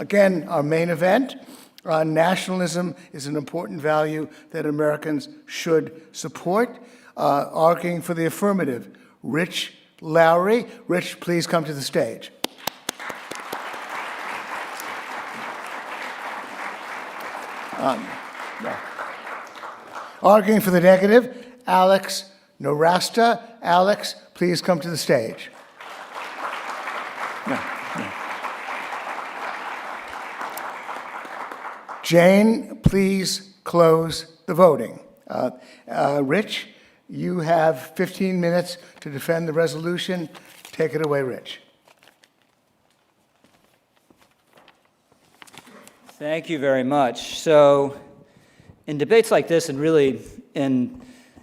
Again, our main event, nationalism is an important value that Americans should support. Arguing for the affirmative, Rich Lowry. Rich, please come to the stage. Arguing for the negative, Alex Nowrasteh. Alex, please come to the stage. Jane, please close the voting. Rich, you have 15 minutes to defend the resolution. Take it away, Rich. Thank you very much. So, in debates like this, and really in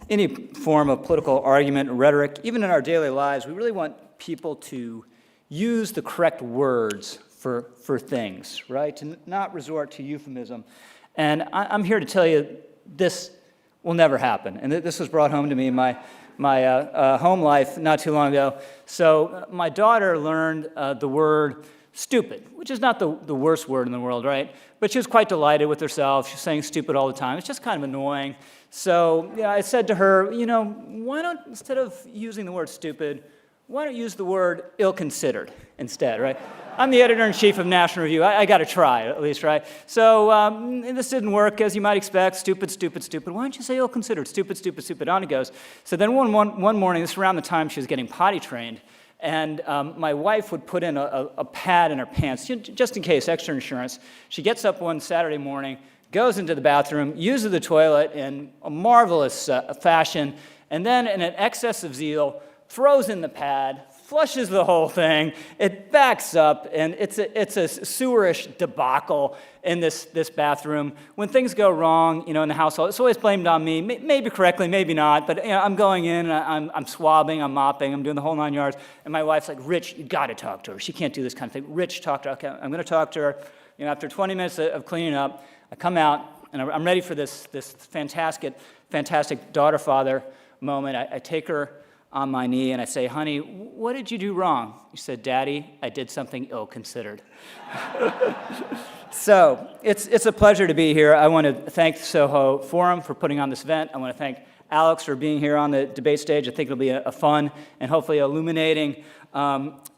any form of political argument or rhetoric, even in our daily lives, we really want people to use the correct words for things, right? To not resort to euphemism. And I'm here to tell you this will never happen. And this was brought home to me in my home life not too long ago. So my daughter learned the word stupid, which is not the worst word in the world, right? But she was quite delighted with herself. She's saying stupid all the time. It's just kind of annoying. So I said to her, why don't, instead of using the word stupid, why don't you use the word ill-considered instead, right? I'm the editor-in-chief of National Review. I got to try, at least, right? So this didn't work, as you might expect. Stupid, stupid, stupid. Why don't you say ill-considered? Stupid, stupid, stupid. On it goes. So then one morning, this is around the time she was getting potty trained, and my wife would put in a pad in her pants, just in case, extra insurance. She gets up one Saturday morning, goes into the bathroom, uses the toilet in a marvelous fashion, and then in an excess of zeal, throws in the pad, flushes the whole thing, it backs up, and it's a sewerish debacle in this bathroom. When things go wrong, in the household, it's always blamed on me, maybe correctly, maybe not, but I'm going in, and I'm swabbing, I'm mopping, I'm doing the whole 9 yards, and my wife's like, Rich, you gotta talk to her. She can't do this kind of thing. Rich, talk to her. Okay, I'm gonna talk to her. After 20 minutes of cleaning up, I come out, and I'm ready for this fantastic daughter-father moment. I take her on my knee, and I say, honey, what did you do wrong? She said, Daddy, I did something ill-considered. So it's a pleasure to be here. I want to thank Soho Forum for putting on this event. I want to thank Alex for being here on the debate stage. I think it'll be a fun and hopefully illuminating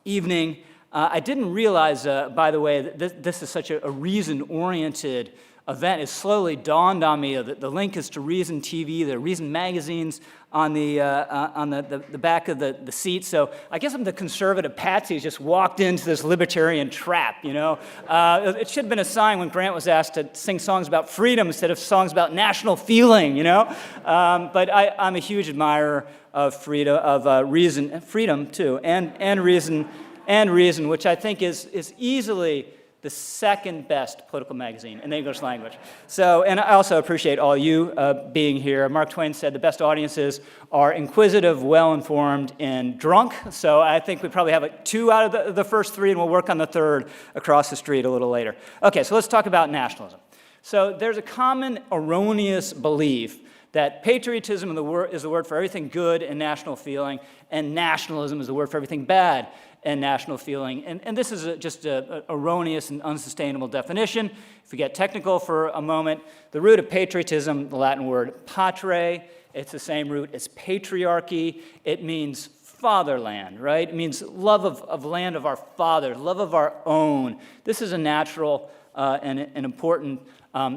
evening. I didn't realize, by the way, that this is such a reason-oriented event. It slowly dawned on me that the link is to ReasonTV, the Reason magazines on the back of the seat. So I guess I'm the conservative patsy who's just walked into this libertarian trap, It should have been a sign when Grant was asked to sing songs about freedom instead of songs about national feeling, But I'm a huge admirer of freedom too, and reason, which I think is easily the second best political magazine in the English language. So, and I also appreciate all you being here. Mark Twain said the best audiences are inquisitive, well-informed, and drunk. So I think we probably have 2 out of the first 3, and we'll work on the 3rd across the street a little later. Okay, so let's talk about nationalism. So there's a common erroneous belief that patriotism is the word for everything good and national feeling, and nationalism is the word for everything bad and national feeling. And this is just an erroneous and unsustainable definition. If we get technical for a moment, the root of patriotism, the Latin word patre, it's the same root as patriarchy. It means fatherland, right? It means love of land of our fathers, love of our own. This is a natural and an important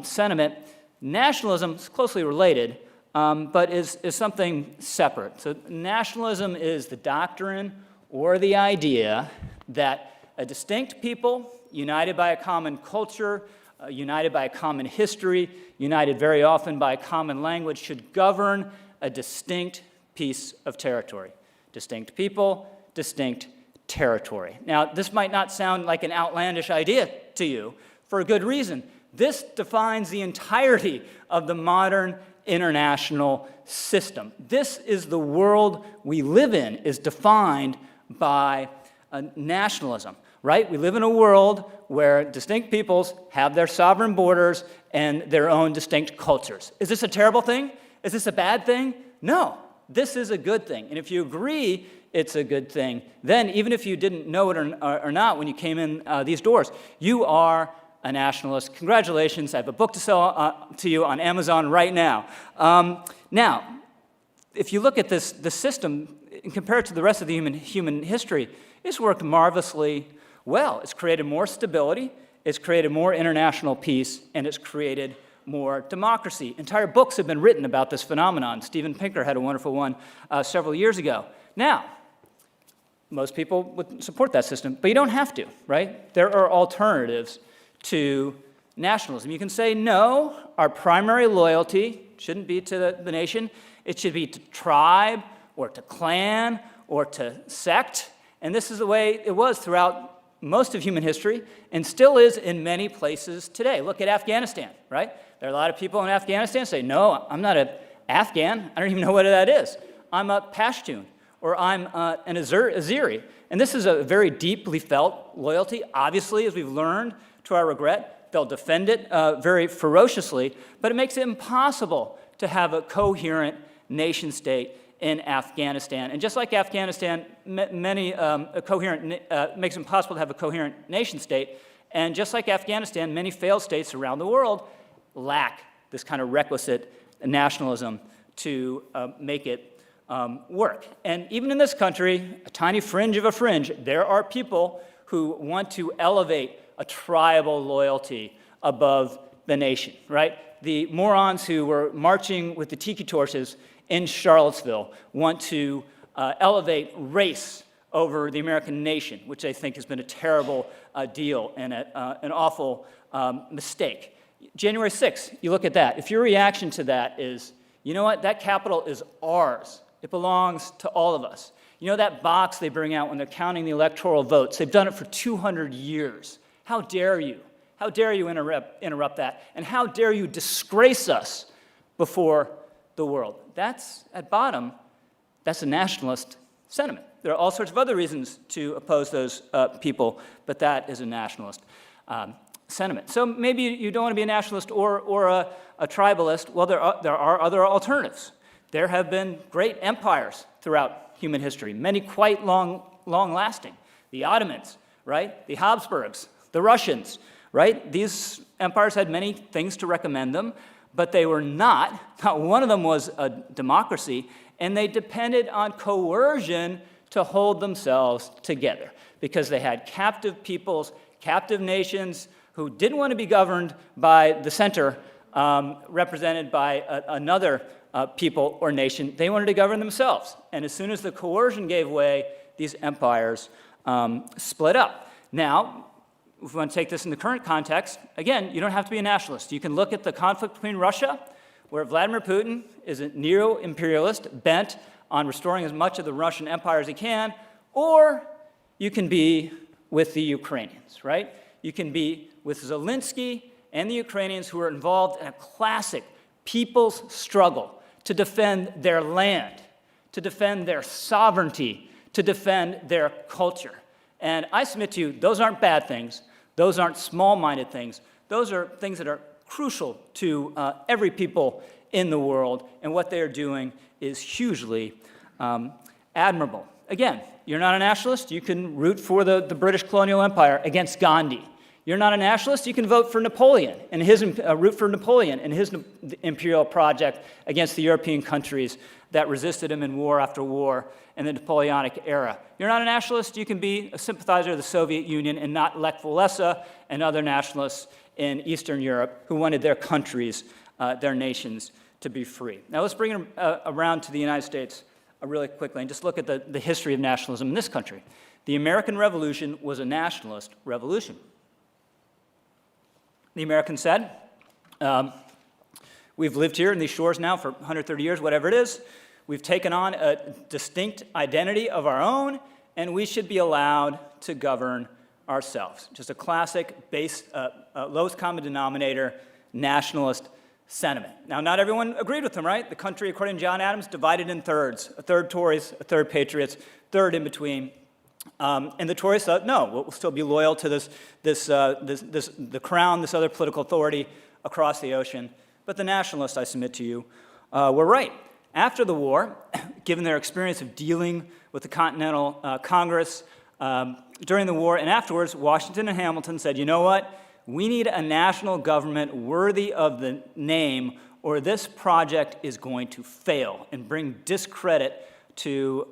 sentiment. Nationalism is closely related, but is something separate. So nationalism is the doctrine or the idea that a distinct people, united by a common culture, united by a common history, united very often by a common language, should govern a distinct piece of territory. Distinct people, distinct territory. Now, this might not sound like an outlandish idea to you, for a good reason. This defines the entirety of the modern international system. This is the world we live in, is defined by nationalism, right? We live in a world where distinct peoples have their sovereign borders and their own distinct cultures. Is this a terrible thing? Is this a bad thing? No, this is a good thing. And if you agree it's a good thing. Then, even if you didn't know it or not when you came in these doors, you are a nationalist. Congratulations, I have a book to sell to you on Amazon right now. Now, if you look at the system and compare it to the rest of the human history, it's worked marvelously well. It's created more stability, it's created more international peace, and it's created more democracy. Entire books have been written about this phenomenon. Steven Pinker had a wonderful one several years ago. Now, most people would support that system, but you don't have to, right? There are alternatives to nationalism. You can say, no, our primary loyalty shouldn't be to the nation. It should be to tribe or to clan or to sect. And this is the way it was throughout most of human history and still is in many places today. Look at Afghanistan, right? There are a lot of people in Afghanistan say, no, I'm not an Afghan. I don't even know what that is. I'm a Pashtun, or I'm an Azeri. And this is a very deeply felt loyalty. Obviously, as we've learned to our regret, they'll defend it very ferociously, but it makes it impossible to have a coherent nation state in Afghanistan. And just like Afghanistan, makes it impossible to have a coherent nation state, and just like Afghanistan, many failed states around the world lack this kind of requisite nationalism to make it work. And even in this country, a tiny fringe of a fringe, there are people who want to elevate a tribal loyalty above the nation, right? The morons who were marching with the tiki torches in Charlottesville want to elevate race over the American nation, which I think has been a terrible deal and an awful mistake. January 6th, you look at that. If your reaction to that is, you know what, that Capitol is ours. It belongs to all of us. You know that box they bring out when they're counting the electoral votes? They've done it for 200 years. How dare you? How dare you interrupt that? And how dare you disgrace us before the world? That's, at bottom, that's a nationalist sentiment. There are all sorts of other reasons to oppose those people, but that is a nationalist sentiment. So maybe you don't want to be a nationalist or a tribalist. Well, there are other alternatives. There have been great empires throughout human history, many quite long-lasting. The Ottomans, right? The Habsburgs, the Russians, right? These empires had many things to recommend them, but they were not one of them was a democracy, and they depended on coercion to hold themselves together because they had captive peoples, captive nations who didn't want to be governed by the center, represented by another people or nation. They wanted to govern themselves. And as soon as the coercion gave way, these empires split up. Now, if we want to take this in the current context, again, you don't have to be a nationalist. You can look at the conflict between Russia, where Vladimir Putin is a neo-imperialist bent on restoring as much of the Russian empire as he can, or you can be with the Ukrainians, right? You can be with Zelensky and the Ukrainians who are involved in a classic people's struggle to defend their land, to defend their sovereignty, to defend their culture. And I submit to you, those aren't bad things. Those aren't small-minded things. Those are things that are crucial to every people in the world, and what they are doing is hugely admirable. Again, you're not a nationalist, you can root for the British colonial empire against Gandhi. You're not a nationalist, you can vote for Napoleon and root for Napoleon and his imperial project against the European countries that resisted him in war after war in the Napoleonic era. You're not a nationalist, you can be a sympathizer of the Soviet Union and not Lech Walesa and other nationalists in Eastern Europe who wanted their countries, their nations, to be free. Now let's bring it around to the United States really quickly and just look at the history of nationalism in this country. The American Revolution was a nationalist revolution. The Americans said, we've lived here in these shores now for 130 years, whatever it is. We've taken on a distinct identity of our own, and we should be allowed to govern ourselves. Just a classic lowest common denominator nationalist sentiment. Now, not everyone agreed with him, right? The country, according to John Adams, divided in thirds. A third Tories, a third Patriots, third in between. And the Tories thought, no, we'll still be loyal to the crown, this other political authority across the ocean. But the nationalists, I submit to you, were right. After the war, given their experience of dealing with the Continental Congress during the war and afterwards, Washington and Hamilton said, you know what? We need a national government worthy of the name, or this project is going to fail and bring discredit to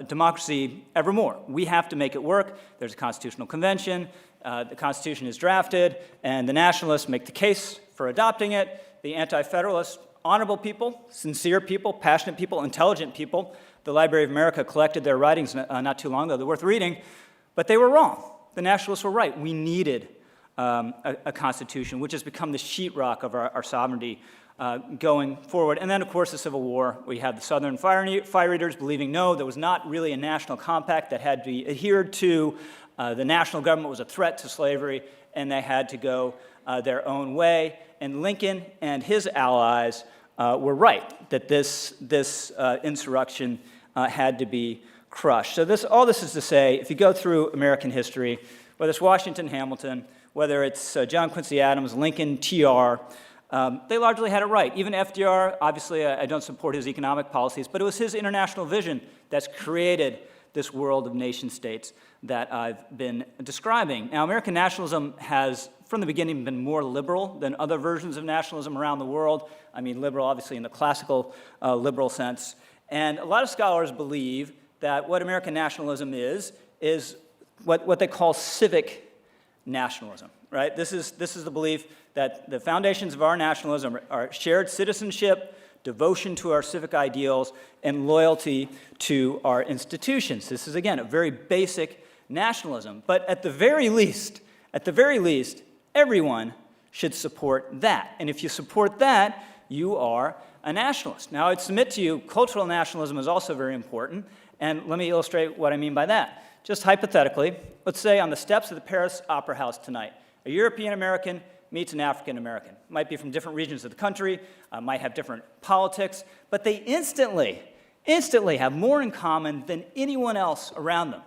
democracy evermore. We have to make it work. There's a constitutional convention. The Constitution is drafted, and the nationalists make the case for adopting it. The anti-federalists, honorable people, sincere people, passionate people, intelligent people. The Library of America collected their writings not too long ago. They're worth reading, but they were wrong. The nationalists were right. We needed a constitution, which has become the sheetrock of our sovereignty going forward. And then, of course, the Civil War. We had the Southern Fire Eaters believing, no, there was not really a national compact that had to be adhered to. The national government was a threat to slavery, and they had to go their own way. And Lincoln and his allies were right, that this insurrection had to be crushed. So all this is to say, if you go through American history, whether it's Washington, Hamilton, whether it's John Quincy Adams, Lincoln, TR, they largely had it right. Even FDR, obviously I don't support his economic policies, but it was his international vision that's created this world of nation states that I've been describing. Now, American nationalism has, from the beginning, been more liberal than other versions of nationalism around the world. I mean, liberal, obviously, in the classical liberal sense. And a lot of scholars believe that what American nationalism is what they call civic nationalism, right? This is the belief that the foundations of our nationalism are shared citizenship, devotion to our civic ideals, and loyalty to our institutions. This is, again, a very basic nationalism. But at the very least, everyone should support that. And if you support that, you are a nationalist. Now, I'd submit to you, cultural nationalism is also very important. And let me illustrate what I mean by that. Just hypothetically, let's say on the steps of the Paris Opera House tonight, a European American meets an African American. Might be from different regions of the country, might have different politics, but they instantly have more in common than anyone else around them.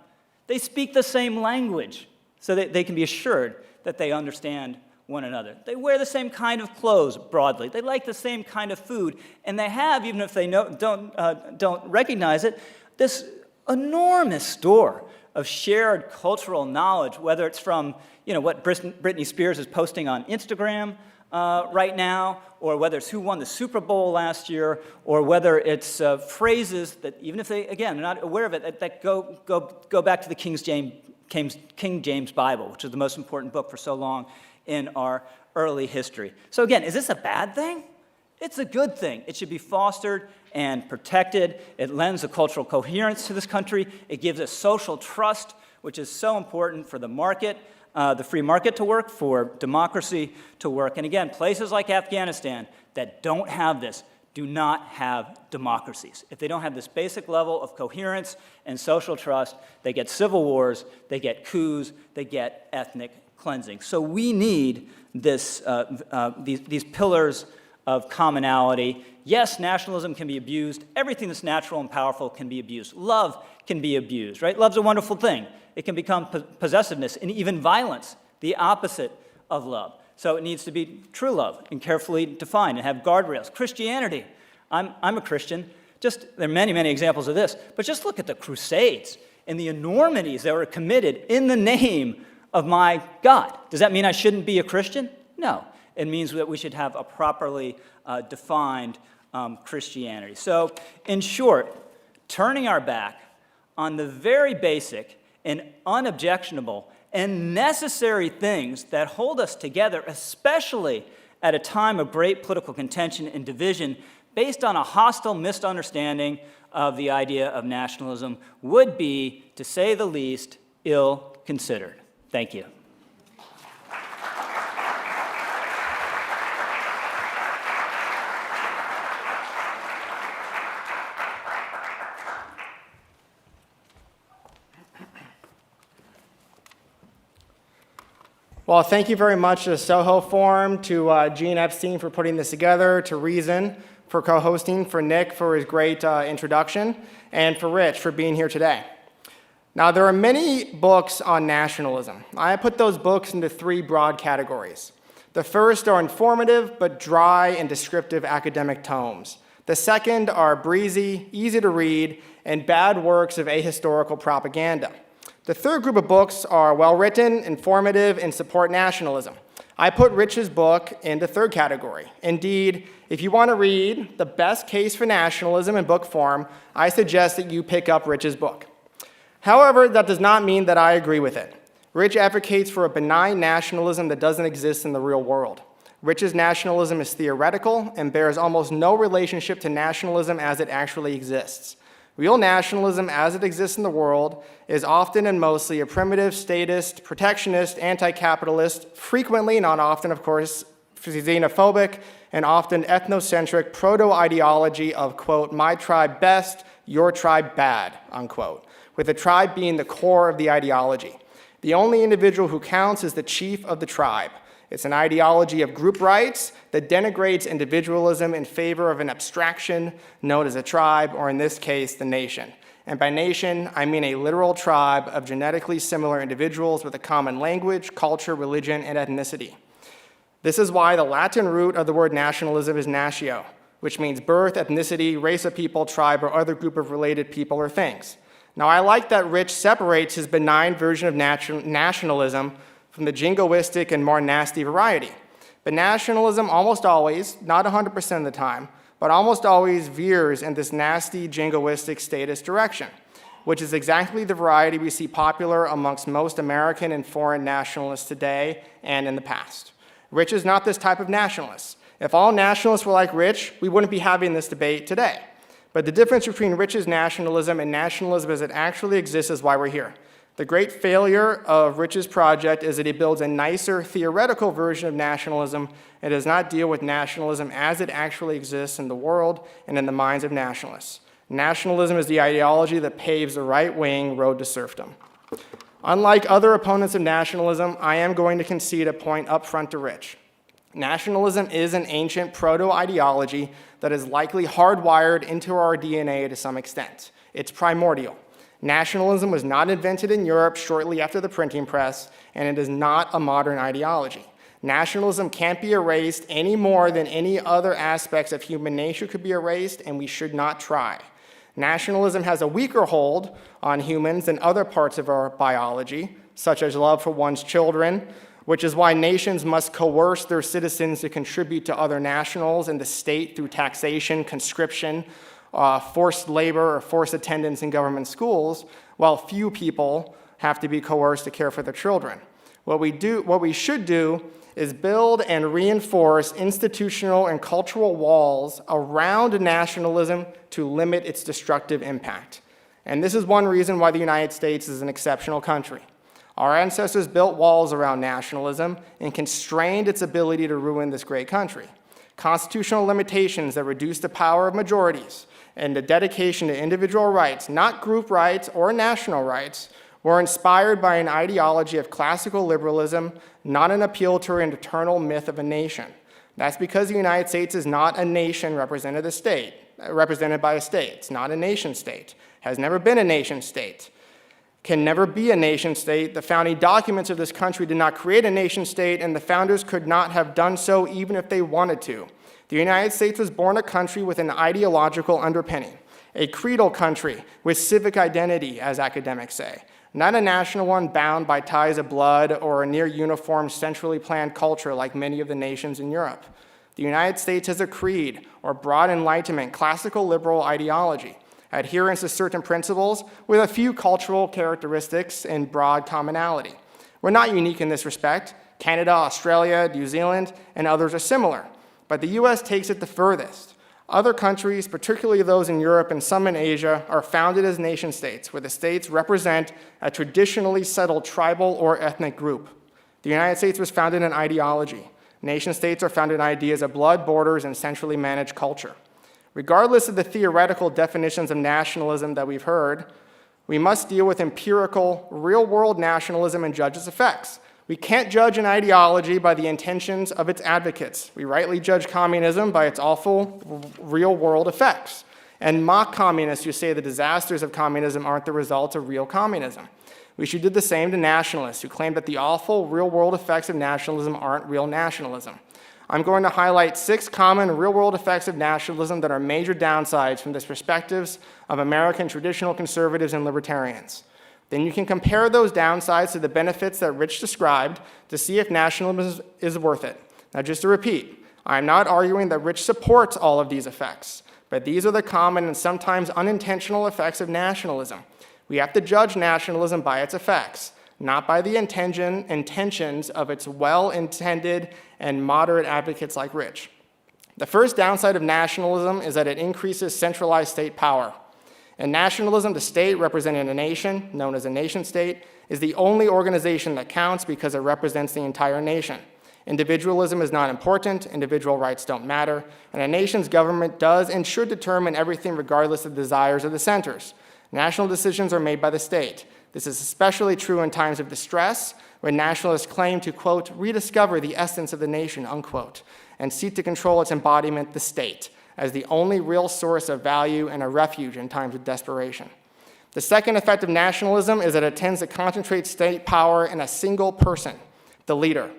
They speak the same language, so that they can be assured that they understand one another. They wear the same kind of clothes broadly. They like the same kind of food, and they have, even if they don't recognize it, this enormous store of shared cultural knowledge, whether it's from what Britney Spears is posting on Instagram right now, or whether it's who won the Super Bowl last year, or whether it's phrases that, even if they, again, are not aware of it, that go back to the King James Bible, which is the most important book for so long in our early history. So again, is this a bad thing? It's a good thing. It should be fostered and protected. It lends a cultural coherence to this country. It gives us social trust, which is so important for the market, the free market to work, for democracy to work. And again, places like Afghanistan that don't have this do not have democracies. If they don't have this basic level of coherence and social trust, they get civil wars, they get coups, they get ethnic cleansing. So we need these pillars of commonality. Yes, nationalism can be abused. Everything that's natural and powerful can be abused. Love can be abused, right? Love's a wonderful thing. It can become possessiveness and even violence, the opposite of love. So it needs to be true love and carefully defined and have guardrails. Christianity, I'm a Christian. There are many, many examples of this, but just look at the Crusades and the enormities that were committed in the name of my God. Does that mean I shouldn't be a Christian? No. It means that we should have a properly defined Christianity. So, in short, turning our back on the very basic and unobjectionable and necessary things that hold us together, especially at a time of great political contention and division, based on a hostile misunderstanding of the idea of nationalism, would be, to say the least, ill-considered. Thank you. Well, thank you very much to the Soho Forum, to Gene Epstein for putting this together, to Reason for co-hosting, for Nick for his great introduction, and for Rich for being here today. Now, there are many books on nationalism. I put those books into three broad categories. The first are informative but dry and descriptive academic tomes. The second are breezy, easy to read, and bad works of ahistorical propaganda. The third group of books are well-written, informative, and support nationalism. I put Rich's book in the third category. Indeed, if you want to read the best case for nationalism in book form, I suggest that you pick up Rich's book. However, that does not mean that I agree with it. Rich advocates for a benign nationalism that doesn't exist in the real world. Rich's nationalism is theoretical and bears almost no relationship to nationalism as it actually exists. Real nationalism as it exists in the world is often and mostly a primitive, statist, protectionist, anti-capitalist, frequently, not often, of course, xenophobic, and often ethnocentric proto-ideology of, quote, my tribe best, your tribe bad, unquote, with the tribe being the core of the ideology. The only individual who counts is the chief of the tribe. It's an ideology of group rights that denigrates individualism in favor of an abstraction known as a tribe, or in this case, the nation. And by nation, I mean a literal tribe of genetically similar individuals with a common language, culture, religion, and ethnicity. This is why the Latin root of the word nationalism is natio, which means birth, ethnicity, race of people, tribe, or other group of related people or things. Now, I like that Rich separates his benign version of nationalism from the jingoistic and more nasty variety. But nationalism almost always, not 100% of the time, but almost always veers in this nasty jingoistic statist direction, which is exactly the variety we see popular amongst most American and foreign nationalists today and in the past. Rich is not this type of nationalist. If all nationalists were like Rich, we wouldn't be having this debate today. But the difference between Rich's nationalism and nationalism as it actually exists is why we're here. The great failure of Rich's project is that he builds a nicer theoretical version of nationalism and does not deal with nationalism as it actually exists in the world and in the minds of nationalists. Nationalism is the ideology that paves the right-wing road to serfdom. Unlike other opponents of nationalism, I am going to concede a point up front to Rich. Nationalism is an ancient proto-ideology that is likely hardwired into our DNA to some extent. It's primordial. Nationalism was not invented in Europe shortly after the printing press, and it is not a modern ideology. Nationalism can't be erased any more than any other aspects of human nature could be erased, and we should not try. Nationalism has a weaker hold on humans than other parts of our biology, such as love for one's children, which is why nations must coerce their citizens to contribute to other nationals and the state through taxation, conscription, forced labor, or forced attendance in government schools, while few people have to be coerced to care for their children. What we should do is build and reinforce institutional and cultural walls around nationalism to limit its destructive impact. And this is one reason why the United States is an exceptional country. Our ancestors built walls around nationalism and constrained its ability to ruin this great country. Constitutional limitations that reduce the power of majorities and the dedication to individual rights, not group rights or national rights, were inspired by an ideology of classical liberalism, not an appeal to an eternal myth of a nation. That's because the United States is not a nation represented by a state. It's not a nation state, has never been a nation state, can never be a nation state. The founding documents of this country did not create a nation state, and the founders could not have done so even if they wanted to. The United States was born a country with an ideological underpinning, a creedal country with civic identity, as academics say, not a national one bound by ties of blood or a near uniform centrally planned culture like many of the nations in Europe. The United States has a creed, or broad enlightenment, classical liberal ideology, adherence to certain principles with a few cultural characteristics and broad commonality. We're not unique in this respect. Canada, Australia, New Zealand, and others are similar. But the US takes it the furthest. Other countries, particularly those in Europe and some in Asia, are founded as nation states, where the states represent a traditionally settled tribal or ethnic group. The United States was founded in ideology. Nation states are founded in ideas of blood, borders, and centrally managed culture. Regardless of the theoretical definitions of nationalism that we've heard, we must deal with empirical, real-world nationalism and judge its effects. We can't judge an ideology by the intentions of its advocates. We rightly judge communism by its awful real-world effects, and mock communists who say the disasters of communism aren't the result of real communism. We should do the same to nationalists who claim that the awful real-world effects of nationalism aren't real nationalism. I'm going to highlight 6 common real-world effects of nationalism that are major downsides from the perspectives of American traditional conservatives and libertarians. Then you can compare those downsides to the benefits that Rich described to see if nationalism is worth it. Now, just to repeat, I'm not arguing that Rich supports all of these effects, but these are the common and sometimes unintentional effects of nationalism. We have to judge nationalism by its effects, not by the intentions of its well-intended and moderate advocates like Rich. The first downside of nationalism is that it increases centralized state power. In nationalism, the state representing a nation, known as a nation-state, is the only organization that counts because it represents the entire nation. Individualism is not important, individual rights don't matter, and a nation's government does and should determine everything regardless of the desires of the centers. National decisions are made by the state. This is especially true in times of distress, when nationalists claim to, quote, rediscover the essence of the nation, unquote, and seek to control its embodiment, the state, as the only real source of value and a refuge in times of desperation. The second effect of nationalism is that it tends to concentrate state power in a single person, the leader.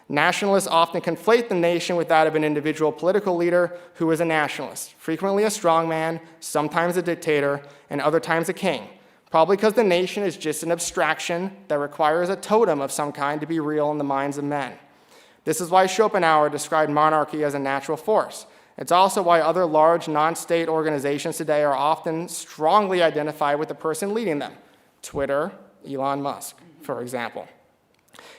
Nationalists often conflate the nation with that of an individual political leader who is a nationalist, frequently a strongman, sometimes a dictator, and other times a king, probably because the nation is just an abstraction that requires a totem of some kind to be real in the minds of men. This is why Schopenhauer described monarchy as a natural force. It's also why other large non-state organizations today are often strongly identified with the person leading them. Twitter, Elon Musk, for example.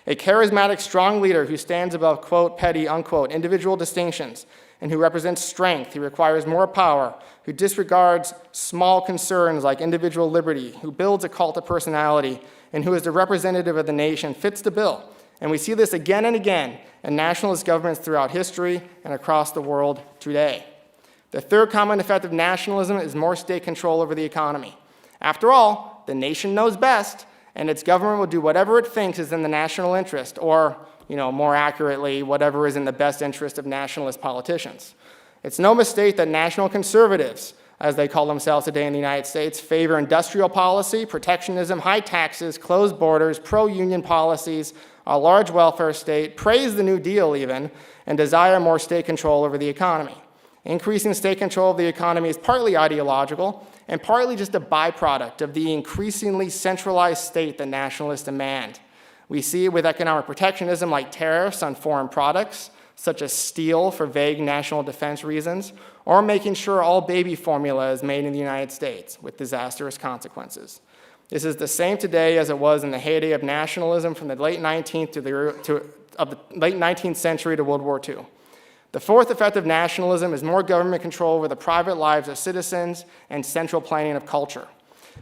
A charismatic, strong leader who stands above, quote, petty, unquote, individual distinctions, and who represents strength, who requires more power, who disregards small concerns like individual liberty, who builds a cult of personality, and who is the representative of the nation, fits the bill. And we see this again and again in nationalist governments throughout history and across the world today. The third common effect of nationalism is more state control over the economy. After all, the nation knows best, and its government will do whatever it thinks is in the national interest, or, more accurately, whatever is in the best interest of nationalist politicians. It's no mistake that national conservatives, as they call themselves today in the United States, favor industrial policy, protectionism, high taxes, closed borders, pro-union policies, a large welfare state, praise the New Deal even, and desire more state control over the economy. Increasing state control of the economy is partly ideological and partly just a byproduct of the increasingly centralized state that nationalists demand. We see it with economic protectionism like tariffs on foreign products, such as steel for vague national defense reasons, or making sure all baby formula is made in the United States with disastrous consequences. This is the same today as it was in the heyday of nationalism from the late 19th late 19th century to World War II. The fourth effect of nationalism is more government control over the private lives of citizens and central planning of culture.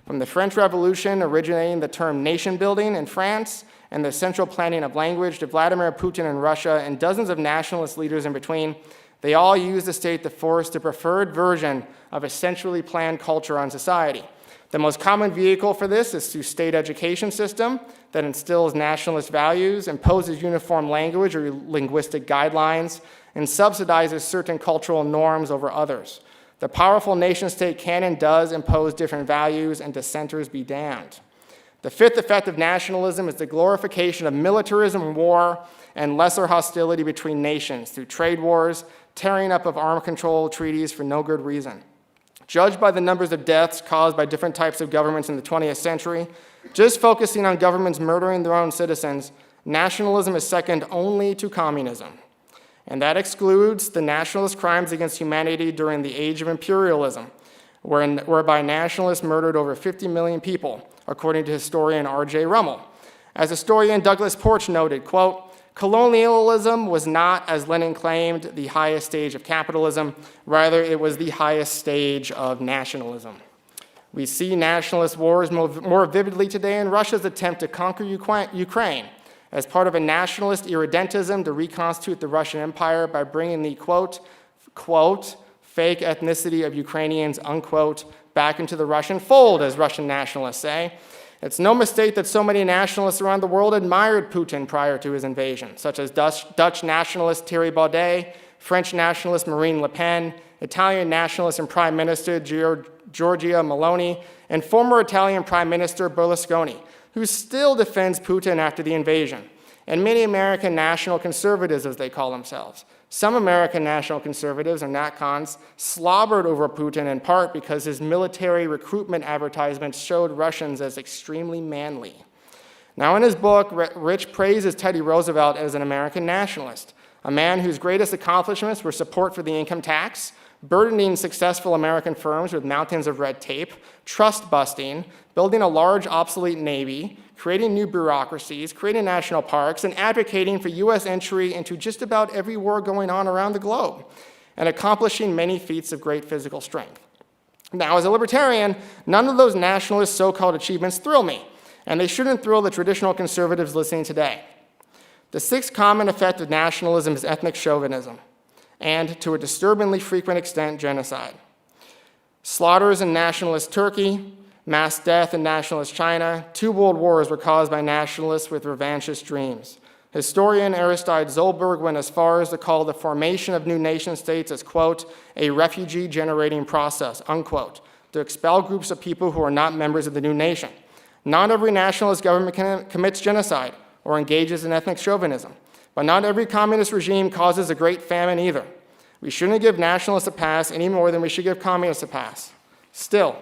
From the French Revolution, originating the term nation building in France, and the central planning of language to Vladimir Putin in Russia and dozens of nationalist leaders in between, they all use the state to force the preferred version of a centrally planned culture on society. The most common vehicle for this is through state education system that instills nationalist values, imposes uniform language or linguistic guidelines, and subsidizes certain cultural norms over others. The powerful nation-state can and does impose different values, and dissenters be damned. The fifth effect of nationalism is the glorification of militarism, war, and lesser hostility between nations through trade wars, tearing up of arms control treaties for no good reason. Judged by the numbers of deaths caused by different types of governments in the 20th century, just focusing on governments murdering their own citizens, nationalism is second only to communism. And that excludes the nationalist crimes against humanity during the age of imperialism, whereby nationalists murdered over 50 million people, according to historian R.J. Rummel. As historian Douglas Porch noted, quote, colonialism was not, as Lenin claimed, the highest stage of capitalism. Rather, it was the highest stage of nationalism. We see nationalist wars more vividly today in Russia's attempt to conquer Ukraine as part of a nationalist irredentism to reconstitute the Russian Empire by bringing the, quote, fake ethnicity of Ukrainians, unquote, back into the Russian fold, as Russian nationalists say. It's no mistake that so many nationalists around the world admired Putin prior to his invasion, such as Dutch nationalist Thierry Baudet, French nationalist Marine Le Pen, Italian nationalist and Prime Minister Giorgia Meloni, and former Italian Prime Minister Berlusconi, who still defends Putin after the invasion. and many American national conservatives, as they call themselves. Some American national conservatives, or NatCons, slobbered over Putin in part because his military recruitment advertisements showed Russians as extremely manly. Now, in his book, Rich praises Teddy Roosevelt as an American nationalist, a man whose greatest accomplishments were support for the income tax, burdening successful American firms with mountains of red tape, trust busting, building a large obsolete navy, creating new bureaucracies, creating national parks, and advocating for U.S. entry into just about every war going on around the globe, and accomplishing many feats of great physical strength. Now, as a libertarian, none of those nationalist so-called achievements thrill me, and they shouldn't thrill the traditional conservatives listening today. The sixth common effect of nationalism is ethnic chauvinism, and to a disturbingly frequent extent, genocide. Slaughters in nationalist Turkey, mass death in nationalist China, 2 world wars were caused by nationalists with revanchist dreams. Historian Aristide Zolberg went as far as to call the formation of new nation states as, quote, a refugee-generating process, unquote, to expel groups of people who are not members of the new nation. Not every nationalist government commits genocide or engages in ethnic chauvinism, but not every communist regime causes a great famine either. We shouldn't give nationalists a pass any more than we should give communists a pass. Still,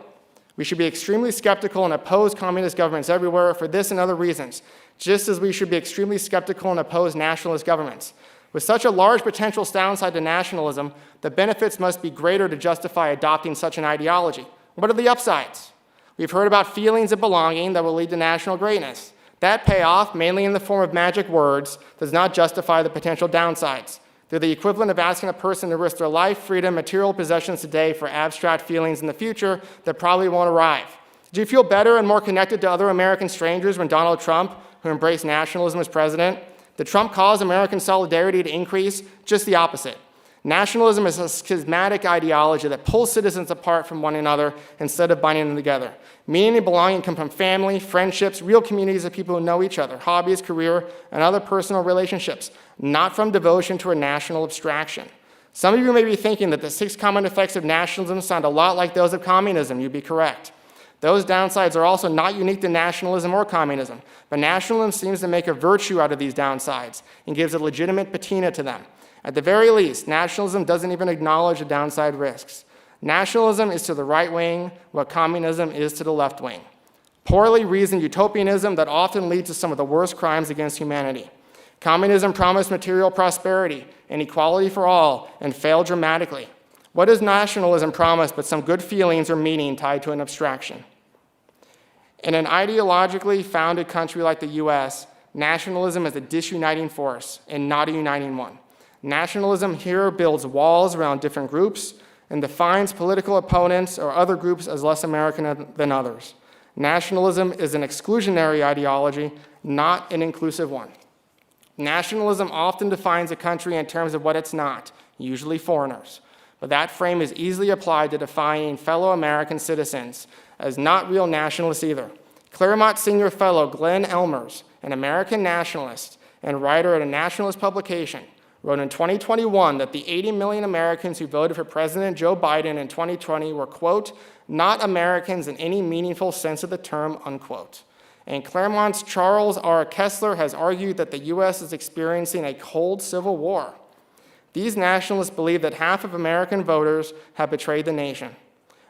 we should be extremely skeptical and oppose communist governments everywhere for this and other reasons, just as we should be extremely skeptical and oppose nationalist governments. With such a large potential downside to nationalism, the benefits must be greater to justify adopting such an ideology. What are the upsides? We've heard about feelings of belonging that will lead to national greatness. That payoff, mainly in the form of magic words, does not justify the potential downsides. They're the equivalent of asking a person to risk their life, freedom, material possessions today for abstract feelings in the future that probably won't arrive. Do you feel better and more connected to other American strangers when Donald Trump, who embraced nationalism, was president? Did Trump cause American solidarity to increase? Just the opposite. Nationalism is a schismatic ideology that pulls citizens apart from one another instead of binding them together. Meaning and belonging come from family, friendships, real communities of people who know each other, hobbies, career, and other personal relationships, not from devotion to a national abstraction. Some of you may be thinking that the 6 common effects of nationalism sound a lot like those of communism. You'd be correct. Those downsides are also not unique to nationalism or communism, but nationalism seems to make a virtue out of these downsides and gives a legitimate patina to them. At the very least, nationalism doesn't even acknowledge the downside risks. Nationalism is to the right wing what communism is to the left wing. Poorly reasoned utopianism that often leads to some of the worst crimes against humanity. Communism promised material prosperity and equality for all and failed dramatically. What does nationalism promise but some good feelings or meaning tied to an abstraction? In an ideologically founded country like the US, nationalism is a disuniting force and not a uniting one. Nationalism here builds walls around different groups and defines political opponents or other groups as less American than others. Nationalism is an exclusionary ideology, not an inclusive one. Nationalism often defines a country in terms of what it's not, usually foreigners. But that frame is easily applied to defining fellow American citizens as not real nationalists either. Claremont Senior Fellow Glenn Elmers, an American nationalist and writer at a nationalist publication, wrote in 2021 that the 80 million Americans who voted for President Joe Biden in 2020 were, quote, not Americans in any meaningful sense of the term, unquote. And Claremont's Charles R. Kessler has argued that the U.S. is experiencing a cold civil war. These nationalists believe that half of American voters have betrayed the nation.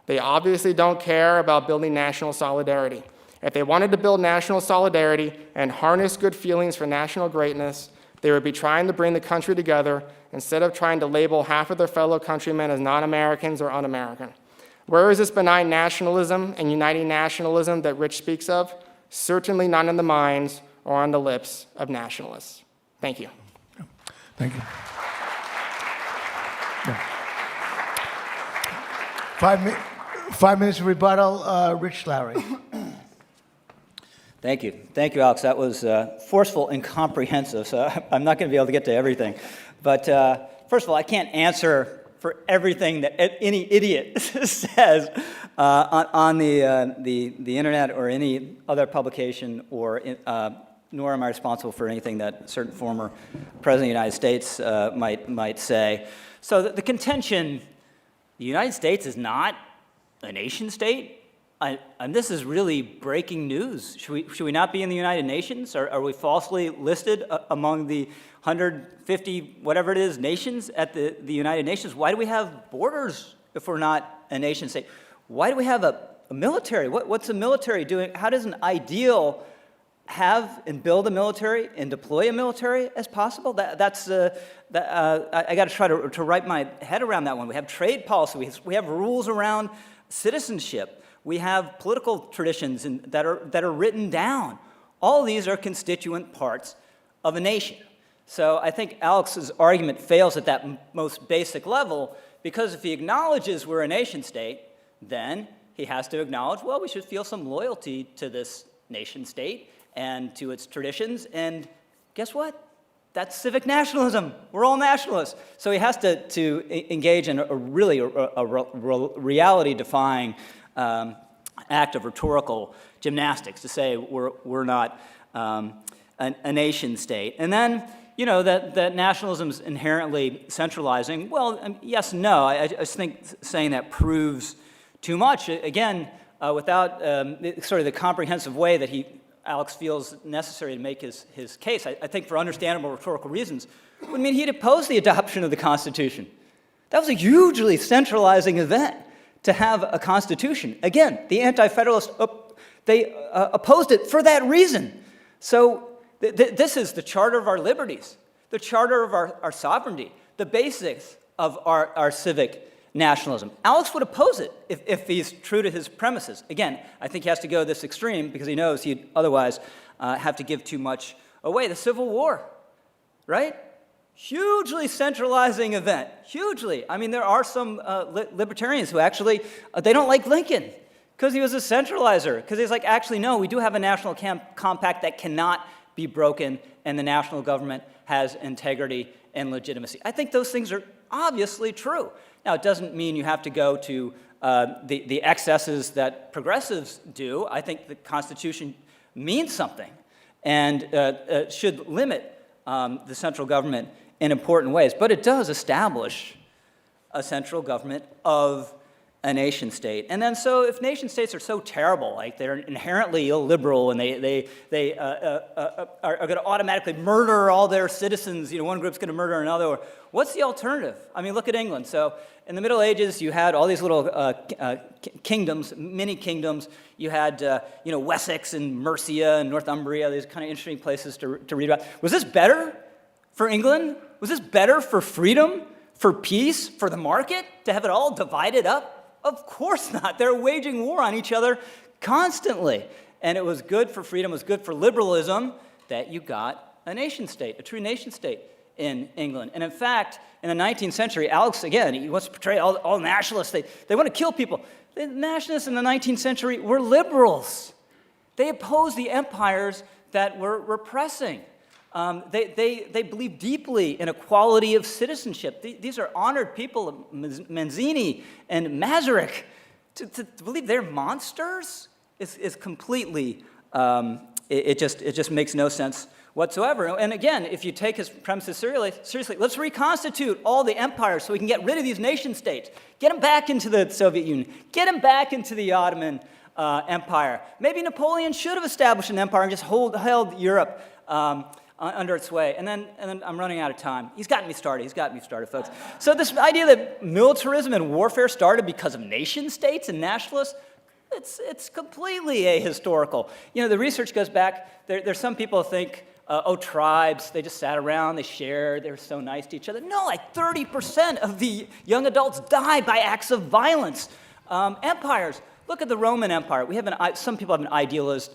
They obviously don't care about building national solidarity. If they wanted to build national solidarity and harness good feelings for national greatness, they would be trying to bring the country together instead of trying to label half of their fellow countrymen as non-Americans or un-American. Where is this benign nationalism and uniting nationalism that Rich speaks of? Certainly not in the minds or on the lips of nationalists. Thank you. Thank you. Yeah. 5 minutes of rebuttal. Rich Lowry. Thank you. Thank you, Alex. That was forceful and comprehensive, so I'm not going to be able to get to everything. But first of all, I can't answer for everything that any idiot says on the internet or any other publication, or nor am I responsible for anything that a certain former president of the United States might say. So the contention, the United States is not a nation state, And this is really breaking news. Should we not be in the United Nations? Are we falsely listed among the 150, whatever it is, nations at the United Nations? Why do we have borders if we're not a nation state? Why do we have a military? What's a military doing? How does an ideal have and build a military and deploy a military as possible? I got to try to wrap my head around that one. We have trade policy. We have rules around citizenship. We have political traditions that are written down. All these are constituent parts of a nation. So I think Alex's argument fails at that most basic level, because if he acknowledges we're a nation state, then he has to acknowledge, well, we should feel some loyalty to this nation state and to its traditions. And guess what? That's civic nationalism. We're all nationalists. So he has to engage in a reality-defying act of rhetorical gymnastics to say we're not a nation state. And then, that nationalism is inherently centralizing. Well, yes and no. I just think saying that proves too much. Again, without sort of the comprehensive way that Alex feels necessary to make his case, I think for understandable rhetorical reasons, would mean he'd oppose the adoption of the Constitution. That was a hugely centralizing event to have a Constitution. Again, the Anti-Federalists, they opposed it for that reason. So this is the Charter of our liberties, the Charter of our sovereignty, the basics of our civic nationalism. Alex would oppose it if he's true to his premises. Again, I think he has to go this extreme because he knows he'd otherwise have to give too much away. The Civil War, right? Hugely centralizing event, hugely. I mean, there are some libertarians who actually, they don't like Lincoln because he was a centralizer, because he's like, actually, no, we do have a national compact that cannot be broken, and the national government has integrity and legitimacy. I think those things are obviously true. Now, it doesn't mean you have to go to the excesses that progressives do. I think the Constitution means something and should limit the central government in important ways. But it does establish a central government of a nation state. And then so if nation states are so terrible, like they're inherently illiberal and they are going to automatically murder all their citizens, one group's going to murder another, what's the alternative? I mean, look at England. So in the Middle Ages, you had all these little kingdoms, mini kingdoms. You had, Wessex and Mercia and Northumbria, these kind of interesting places to read about. Was this better for England? Was this better for freedom, for peace, for the market, to have it all divided up? Of course not. They're waging war on each other constantly. And it was good for freedom, it was good for liberalism that you got a nation state, a true nation state in England. And in fact, in the 19th century, Alex, again, he wants to portray all nationalists. They want to kill people. The nationalists in the 19th century were liberals. They opposed the empires that were repressing. They believe deeply in equality of citizenship. These are honored people, Mazzini and Masaryk. To believe they're monsters is completely, it just makes no sense whatsoever. And again, if you take his premises seriously, let's reconstitute all the empires so we can get rid of these nation states. Get them back into the Soviet Union. Get them back into the Ottoman Empire. Maybe Napoleon should have established an empire and just held Europe under its sway. And then I'm running out of time. He's gotten me started, folks. So this idea that militarism and warfare started because of nation states and nationalists, it's completely ahistorical. The research goes back. There's some people who think, tribes, they just sat around, they shared, they were so nice to each other. No, like 30% of the young adults died by acts of violence. Empires, look at the Roman Empire. Some people have an idealist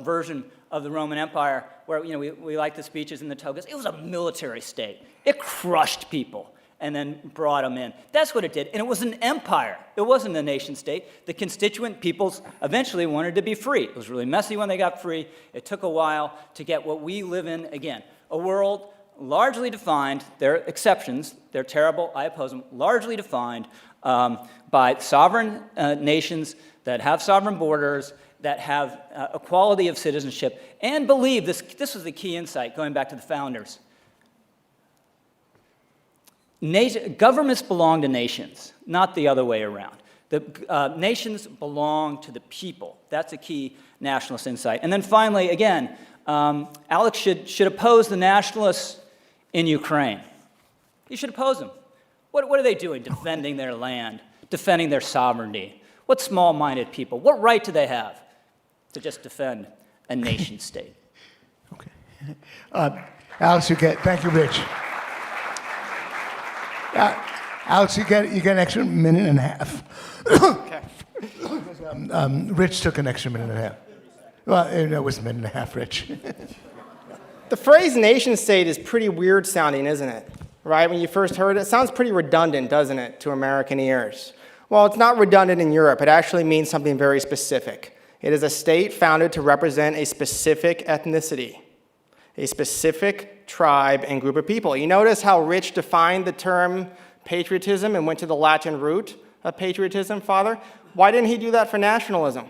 version of the Roman Empire, where we like the speeches and the togas. It was a military state. It crushed people and then brought them in. That's what it did. And it was an empire. It wasn't a nation state. The constituent peoples eventually wanted to be free. It was really messy when they got free. It took a while to get what we live in again. A world largely defined, there are exceptions, they're terrible, I oppose them, largely defined by sovereign nations that have sovereign borders, that have equality of citizenship, and believe, this was the key insight, going back to the founders. Governments belong to nations, not the other way around. Nations belong to the people. That's a key nationalist insight. And then finally, again, Alex should oppose the nationalists in Ukraine. You should oppose them. What are they doing? Defending their land, defending their sovereignty. What small-minded people? What right do they have to just defend a nation state? Okay. Alex, thank you, Rich. Alex, you get an extra minute and a half. Okay. Rich took an extra minute and a half. Well, it was a minute and a half, Rich. The phrase nation state is pretty weird sounding, isn't it? Right? When you first heard it, it sounds pretty redundant, doesn't it, to American ears? Well, it's not redundant in Europe. It actually means something very specific. It is a state founded to represent a specific ethnicity, a specific tribe and group of people. You notice how Rich defined the term patriotism and went to the Latin root of patriotism, Father? Why didn't he do that for nationalism?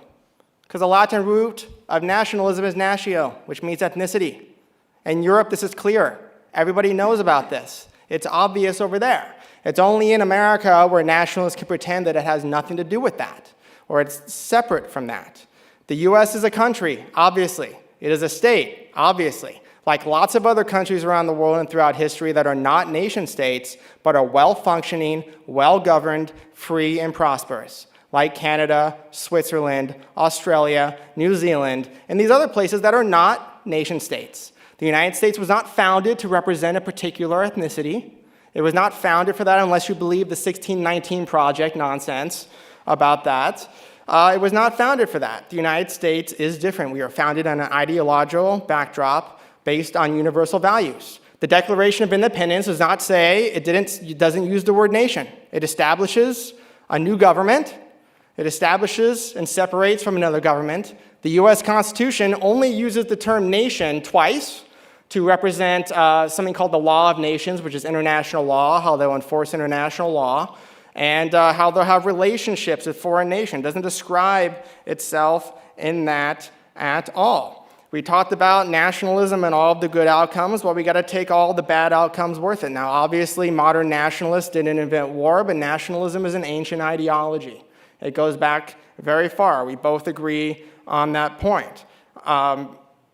Because the Latin root of nationalism is natio, which means ethnicity. In Europe, this is clear. Everybody knows about this. It's obvious over there. It's only in America where nationalists can pretend that it has nothing to do with that, or it's separate from that. The US is a country, obviously. It is a state, obviously. Like lots of other countries around the world and throughout history that are not nation states, but are well-functioning, well-governed, free, and prosperous, like Canada, Switzerland, Australia, New Zealand, and these other places that are not nation states. The United States was not founded to represent a particular ethnicity. It was not founded for that unless you believe the 1619 Project nonsense about that. It was not founded for that. The United States is different. We are founded on an ideological backdrop based on universal values. The Declaration of Independence does not say, it doesn't use the word nation. It establishes a new government. It establishes and separates from another government. The US Constitution only uses the term nation twice to represent something called the Law of Nations, which is international law, how they'll enforce international law, and how they'll have relationships with foreign nations. It doesn't describe itself in that at all. We talked about nationalism and all of the good outcomes. Well, we got to take all the bad outcomes with it. Now, obviously, modern nationalists didn't invent war, but nationalism is an ancient ideology. It goes back very far. We both agree on that point.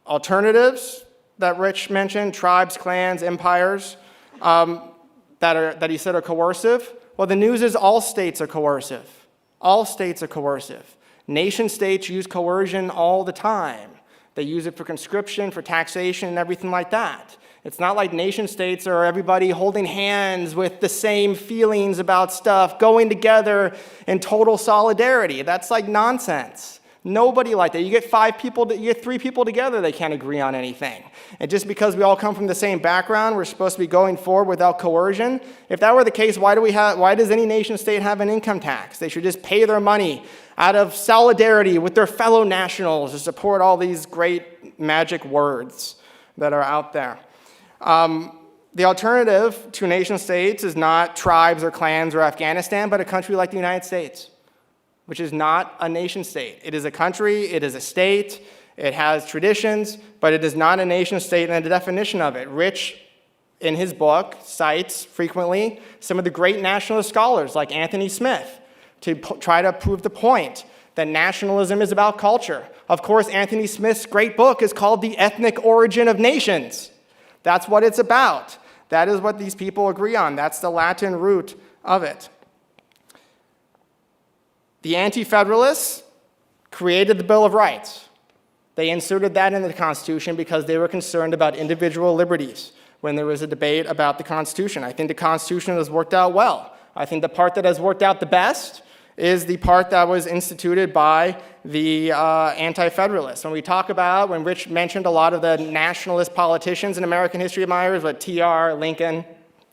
Alternatives that Rich mentioned, tribes, clans, empires, that he said are coercive. Well, the news is all states are coercive. All states are coercive. Nation states use coercion all the time. They use it for conscription, for taxation, and everything like that. It's not like nation states are everybody holding hands with the same feelings about stuff, going together in total solidarity. That's like nonsense. Nobody like that. You get 3 people together, they can't agree on anything. And just because we all come from the same background, we're supposed to be going forward without coercion. If that were the case, why does any nation state have an income tax? They should just pay their money out of solidarity with their fellow nationals to support all these great magic words that are out there. The alternative to nation states is not tribes or clans or Afghanistan, but a country like the United States, which is not a nation state. It is a country, it is a state, it has traditions, but it is not a nation state in the definition of it. Rich, in his book, cites frequently some of the great nationalist scholars like Anthony Smith to try to prove the point that nationalism is about culture. Of course, Anthony Smith's great book is called The Ethnic Origin of Nations. That's what it's about. That is what these people agree on. That's the Latin root of it. The Anti-Federalists created the Bill of Rights. They inserted that in the Constitution because they were concerned about individual liberties when there was a debate about the Constitution. I think the Constitution has worked out well. I think the part that has worked out the best is the part that was instituted by the Anti-Federalists. When Rich mentioned a lot of the nationalist politicians in American history admirers, like TR, Lincoln,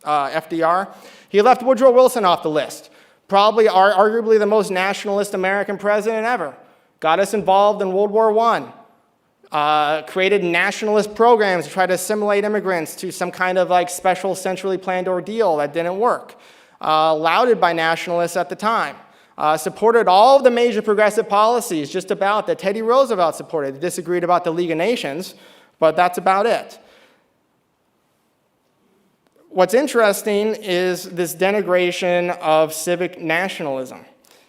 FDR, he left Woodrow Wilson off the list. Probably, arguably the most nationalist American president ever. Got us involved in World War I. Created nationalist programs to try to assimilate immigrants to some kind of like special centrally planned ordeal that didn't work. Lauded by nationalists at the time. Supported all of the major progressive policies just about that Teddy Roosevelt supported. They disagreed about the League of Nations, but that's about it. What's interesting is this denigration of civic nationalism.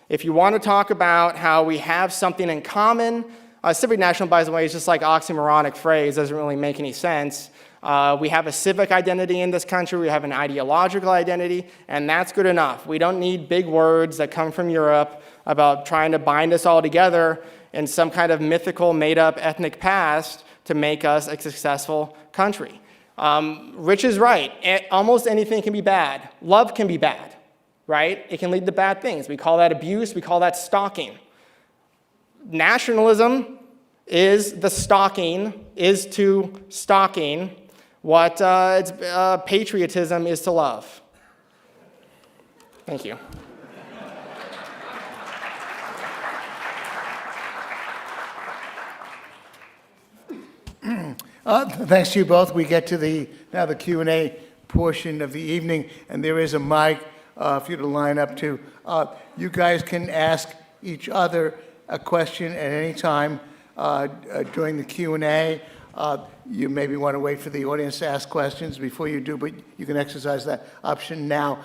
If you want to talk about how we have something in common, civic national, by the way, is just like oxymoronic phrase, doesn't really make any sense. We have a civic identity in this country, we have an ideological identity, and that's good enough. We don't need big words that come from Europe about trying to bind us all together in some kind of mythical, made-up ethnic past to make us a successful country. Rich is right. Almost anything can be bad. Love can be bad, right? It can lead to bad things. We call that abuse. We call that stalking. Nationalism is to stalking what patriotism is to love. Thank you. Thanks to you both. We get to now the Q&A portion of the evening, and there is a mic for you to line up to. You guys can ask each other a question at any time during the Q&A. You maybe want to wait for the audience to ask questions before you do, but you can exercise that option now.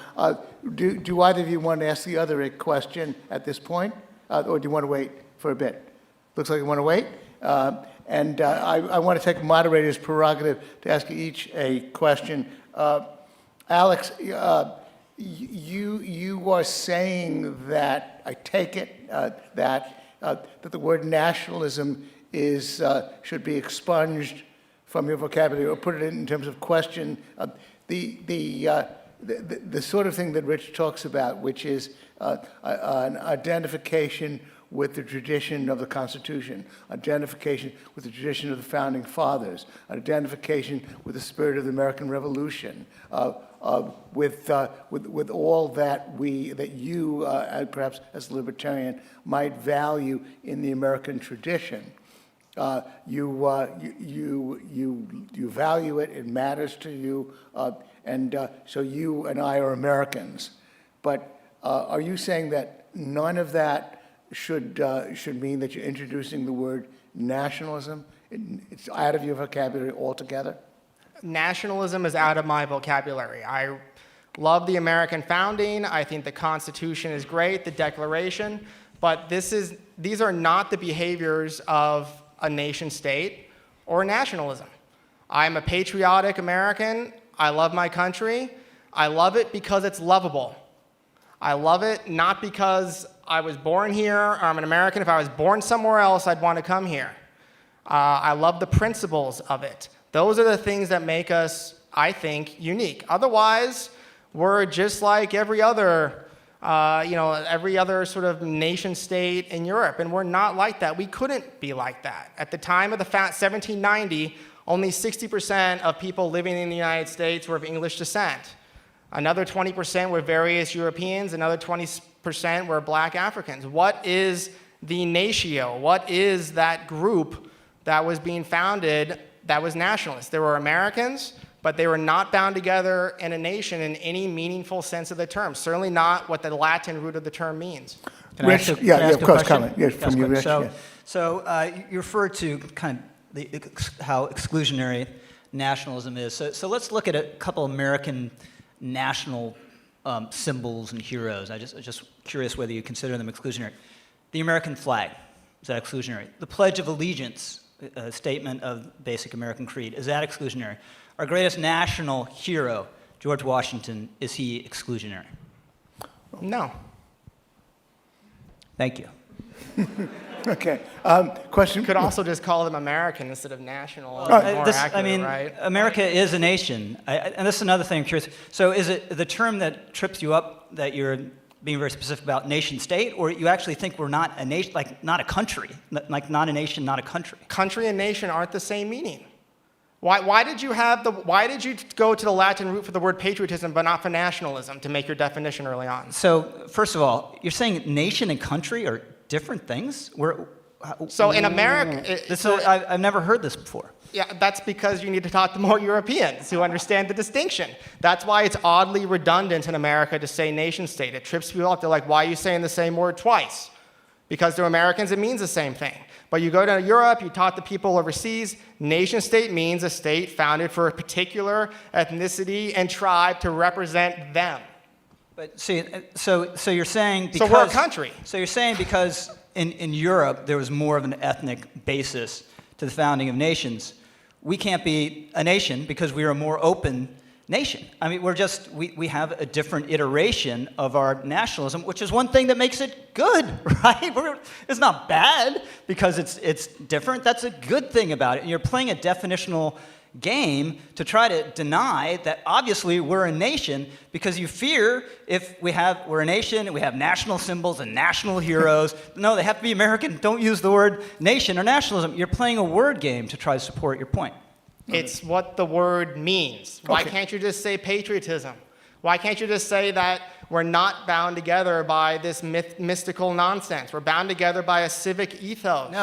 Do either of you want to ask the other a question at this point, or do you want to wait for a bit? Looks like you want to wait. And I want to take moderator's prerogative to ask each a question. Alex, you are saying that, I take it, that the word nationalism should be expunged from your vocabulary, or put it in terms of question. The sort of thing that Rich talks about, which is an identification with the tradition of the Constitution, identification with the tradition of the Founding Fathers, identification with the spirit of the American Revolution, with all that you, perhaps as a libertarian, might value in the American tradition. You value it, it matters to you, and so you and I are Americans. But are you saying that none of that should mean that you're introducing the word nationalism? It's out of your vocabulary altogether? Nationalism is out of my vocabulary. I love the American founding. I think the Constitution is great, the Declaration, but these are not the behaviors of a nation state or nationalism. I'm a patriotic American. I love my country. I love it because it's lovable. I love it not because I was born here or I'm an American. If I was born somewhere else, I'd want to come here. I love the principles of it. Those are the things that make us, I think, unique. Otherwise, we're just like every other sort of nation state in Europe, and we're not like that. We couldn't be like that. At the time of the 1790, only 60% of people living in the United States were of English descent. Another 20% were various Europeans, another 20% were black Africans. What is the natio? What is that group that was being founded that was nationalist? There were Americans, but they were not bound together in a nation in any meaningful sense of the term, certainly not what the Latin root of the term means. Rich, of course, comment. Yes, from you, Rich. So you referred to kind of how exclusionary nationalism is. So let's look at a couple American national symbols and heroes. I'm just curious whether you consider them exclusionary. The American flag, is that exclusionary? The Pledge of Allegiance, a statement of basic American creed, is that exclusionary? Our greatest national hero, George Washington, is he exclusionary? No. Thank you. Okay. Question. You could also just call them American instead of national. More accurate, right? America is a nation. And this is another thing I'm curious. So is it the term that trips you up that you're being very specific about nation state, or you actually think we're not a nation, like not a country, like not a nation, not a country? Country and nation aren't the same meaning. Why did you go to the Latin root for the word patriotism but not for nationalism to make your definition early on? So first of all, you're saying nation and country are different things? So in America... I've never heard this before. Yeah, that's because you need to talk to more Europeans who understand the distinction. That's why it's oddly redundant in America to say nation state. It trips people up. They're like, why are you saying the same word twice? Because to Americans, it means the same thing. But you go to Europe, you talk to people overseas, nation state means a state founded for a particular ethnicity and tribe to represent them. But see, so you're saying So because we're a country. So you're saying because in Europe there was more of an ethnic basis to the founding of nations, we can't be a nation because we are a more open nation. I mean, we have a different iteration of our nationalism, which is one thing that makes it good, right? It's not bad because it's different. That's a good thing about it. And you're playing a definitional game to try to deny that obviously we're a nation because you fear if we're a nation and we have national symbols and national heroes. No, they have to be American. Don't use the word nation or nationalism. You're playing a word game to try to support your point. It's what the word means. Why can't you just say patriotism? Why can't you just say that we're not bound together by this mystical nonsense? We're bound together by a civic ethos.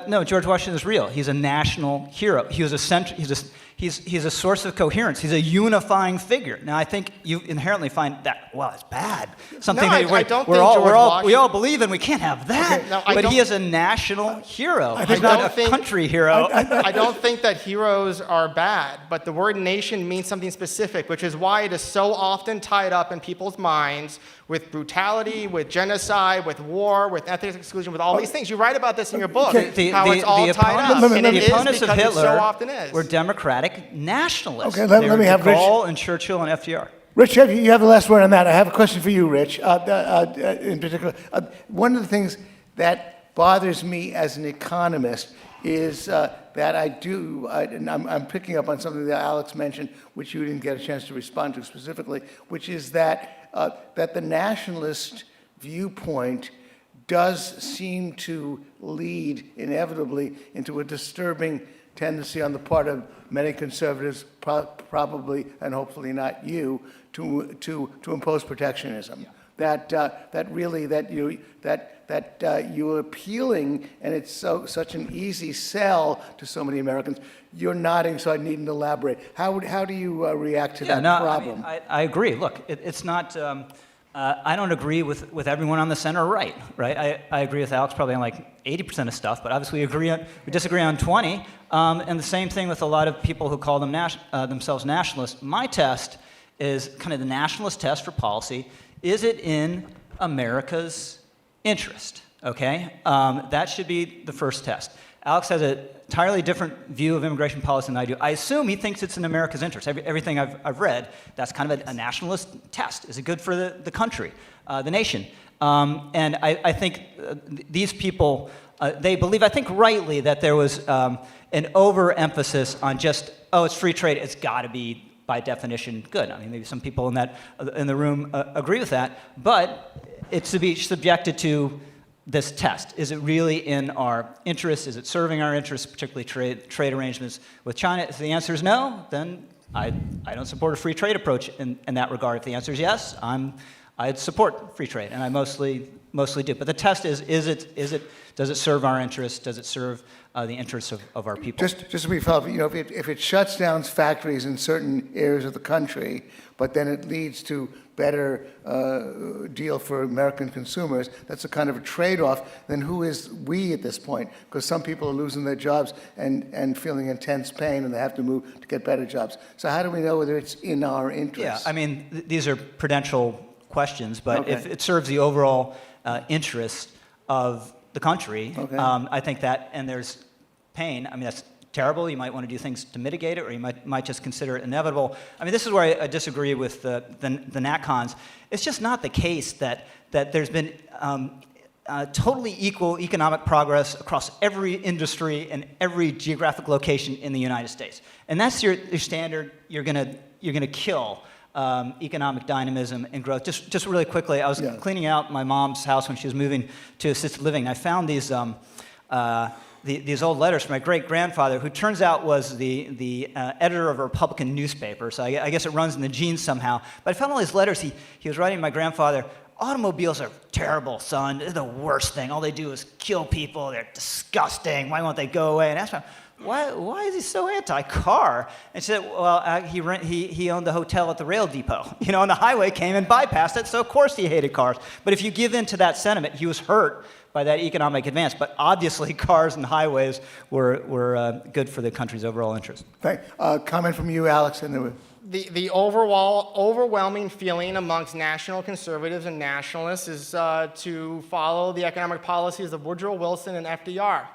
No, George Washington is real. He's a national hero. He's a source of coherence. He's a unifying figure. Now, I think you inherently find that, well, it's bad. Something No, that I don't we think George Washington- all believe in. We can't have that. Okay, no, I but don't- he is a national hero. He's I not don't a think- country hero. I don't think that heroes are bad, but the word nation means something specific, which is why it is so often tied up in people's minds with brutality, with genocide, with war, with ethnic exclusion, with all these things. You write about this in your book, how it's all tied up, and it the is opponents of because it Hitler so often is. were democratic nationalists. Okay, let They were me have de Rich. Gaulle and Churchill and FDR. Rich, you have the last word on that. I have a question for you, Rich, in particular. One of the things that bothers me as an economist is that and I'm picking up on something that Alex mentioned, which you didn't get a chance to respond to specifically, which is that the nationalist viewpoint does seem to lead inevitably into a disturbing tendency on the part of many conservatives, probably and hopefully not you, to impose protectionism. You're appealing, and it's such an easy sell to so many Americans. You're nodding, so I needn't elaborate. How do you react to that problem? I agree. Look, it's not. I don't agree with everyone on the center right. I agree with Alex probably on like 80% of stuff, but obviously we disagree on 20. And the same thing with a lot of people who call themselves nationalists. My test is kind of the nationalist test for policy. Is it in America's interest? Okay, that should be the first test. Alex has an entirely different view of immigration policy than I do. I assume he thinks it's in America's interest. Everything I've read, that's kind of a nationalist test. Is it good for the country, the nation? And I think these people, they believe, I think rightly, that there was an overemphasis on just, it's free trade, it's got to be, by definition, good. I mean, maybe some people in the room agree with that, but it's to be subjected to this test. Is it really in our interest? Is it serving our interests, particularly trade arrangements with China? If the answer is no, then I don't support a free trade approach in that regard. If the answer is yes, I'd support free trade, and I mostly do. But the test is does it serve our interests? Does it serve the interests of our people? Just to be follow, if it shuts down factories in certain areas of the country, but then it leads to better deal for American consumers, that's a kind of a trade-off. Then who is we at this point? Because some people are losing their jobs and feeling intense pain, and they have to move to get better jobs. So how do we know whether it's in our interest? Yeah, I mean, these are prudential questions, but Okay. if it serves the overall interest of the country, Okay. I think that, and there's pain, I mean, that's terrible. You might want to do things to mitigate it, or you might just consider it inevitable. I mean, this is where I disagree with the NatCons. It's just not the case that there's been totally equal economic progress across every industry and every geographic location in the United States. And that's your standard. You're gonna kill economic dynamism and growth. Just really quickly, I was cleaning out my mom's house when she was moving to assisted living. I found these old letters from my great-grandfather, who turns out was the editor of a Republican newspaper, so I guess it runs in the genes somehow. But I found all these letters he was writing to my grandfather. Automobiles are terrible, son. They're the worst thing. All they do is kill people. They're disgusting. Why won't they go away? And I asked him, why is he so anti-car? And she said, well, he owned the hotel at the rail depot, and the highway came and bypassed it, so of course he hated cars. But if you give in to that sentiment, he was hurt by that economic advance. But obviously, cars and highways were good for the country's overall interest. Comment from you, Alex, and then the overwhelming feeling amongst national conservatives and nationalists is to follow the economic policies of Woodrow Wilson and FDR.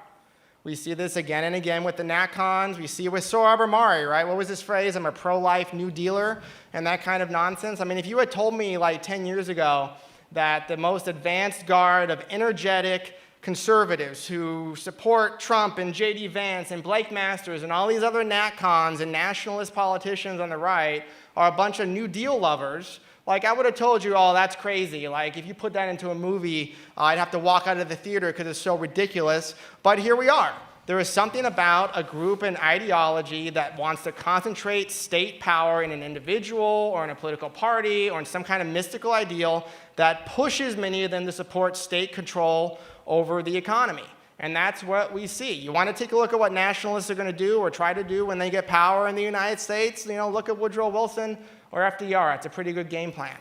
We see this again and again with the NatCons. We see it with Sohrab Ahmari, right? What was his phrase? I'm a pro-life New Dealer, and that kind of nonsense. I mean, if you had told me like 10 years ago that the most advanced guard of energetic conservatives who support Trump and J.D. Vance and Blake Masters and all these other NatCons and nationalist politicians on the right are a bunch of New Deal lovers, like I would have told you, oh, that's crazy. Like if you put that into a movie, I'd have to walk out of the theater because it's so ridiculous. But here we are. There is something about a group and ideology that wants to concentrate state power in an individual or in a political party or in some kind of mystical ideal that pushes many of them to support state control over the economy. And that's what we see. You want to take a look at what nationalists are going to do or try to do when they get power in the United States? You know, look at Woodrow Wilson or FDR. It's a pretty good game plan.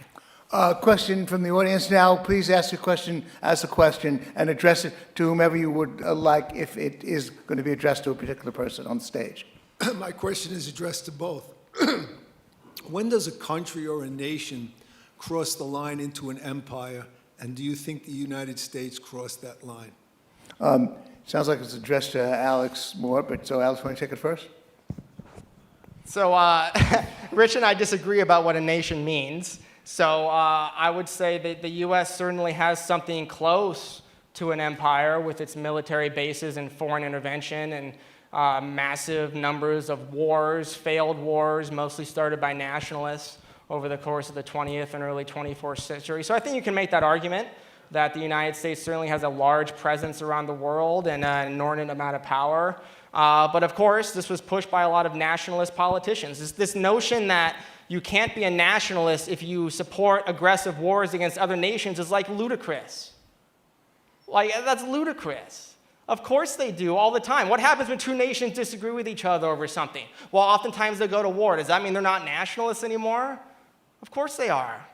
Question from the audience now. Please ask your question as a question and address it to whomever you would like if it is going to be addressed to a particular person on stage. My question is addressed to both. When does a country or a nation cross the line into an empire, and do you think the United States crossed that line? Sounds like it's addressed to Alex more, but so Alex, want to take it first? So Rich and I disagree about what a nation means. So I would say that the U.S. certainly has something close to an empire with its military bases and foreign intervention and massive numbers of wars, failed wars, mostly started by nationalists over the course of the 20th and early 21st century. So I think you can make that argument that the United States certainly has a large presence around the world and an inordinate amount of power. But of course, this was pushed by a lot of nationalist politicians. This notion that you can't be a nationalist if you support aggressive wars against other nations is like ludicrous. Like, that's ludicrous. Of course they do, all the time. What happens when two nations disagree with each other over something? Well, oftentimes they go to war. Does that mean they're not nationalists anymore? Of course they are.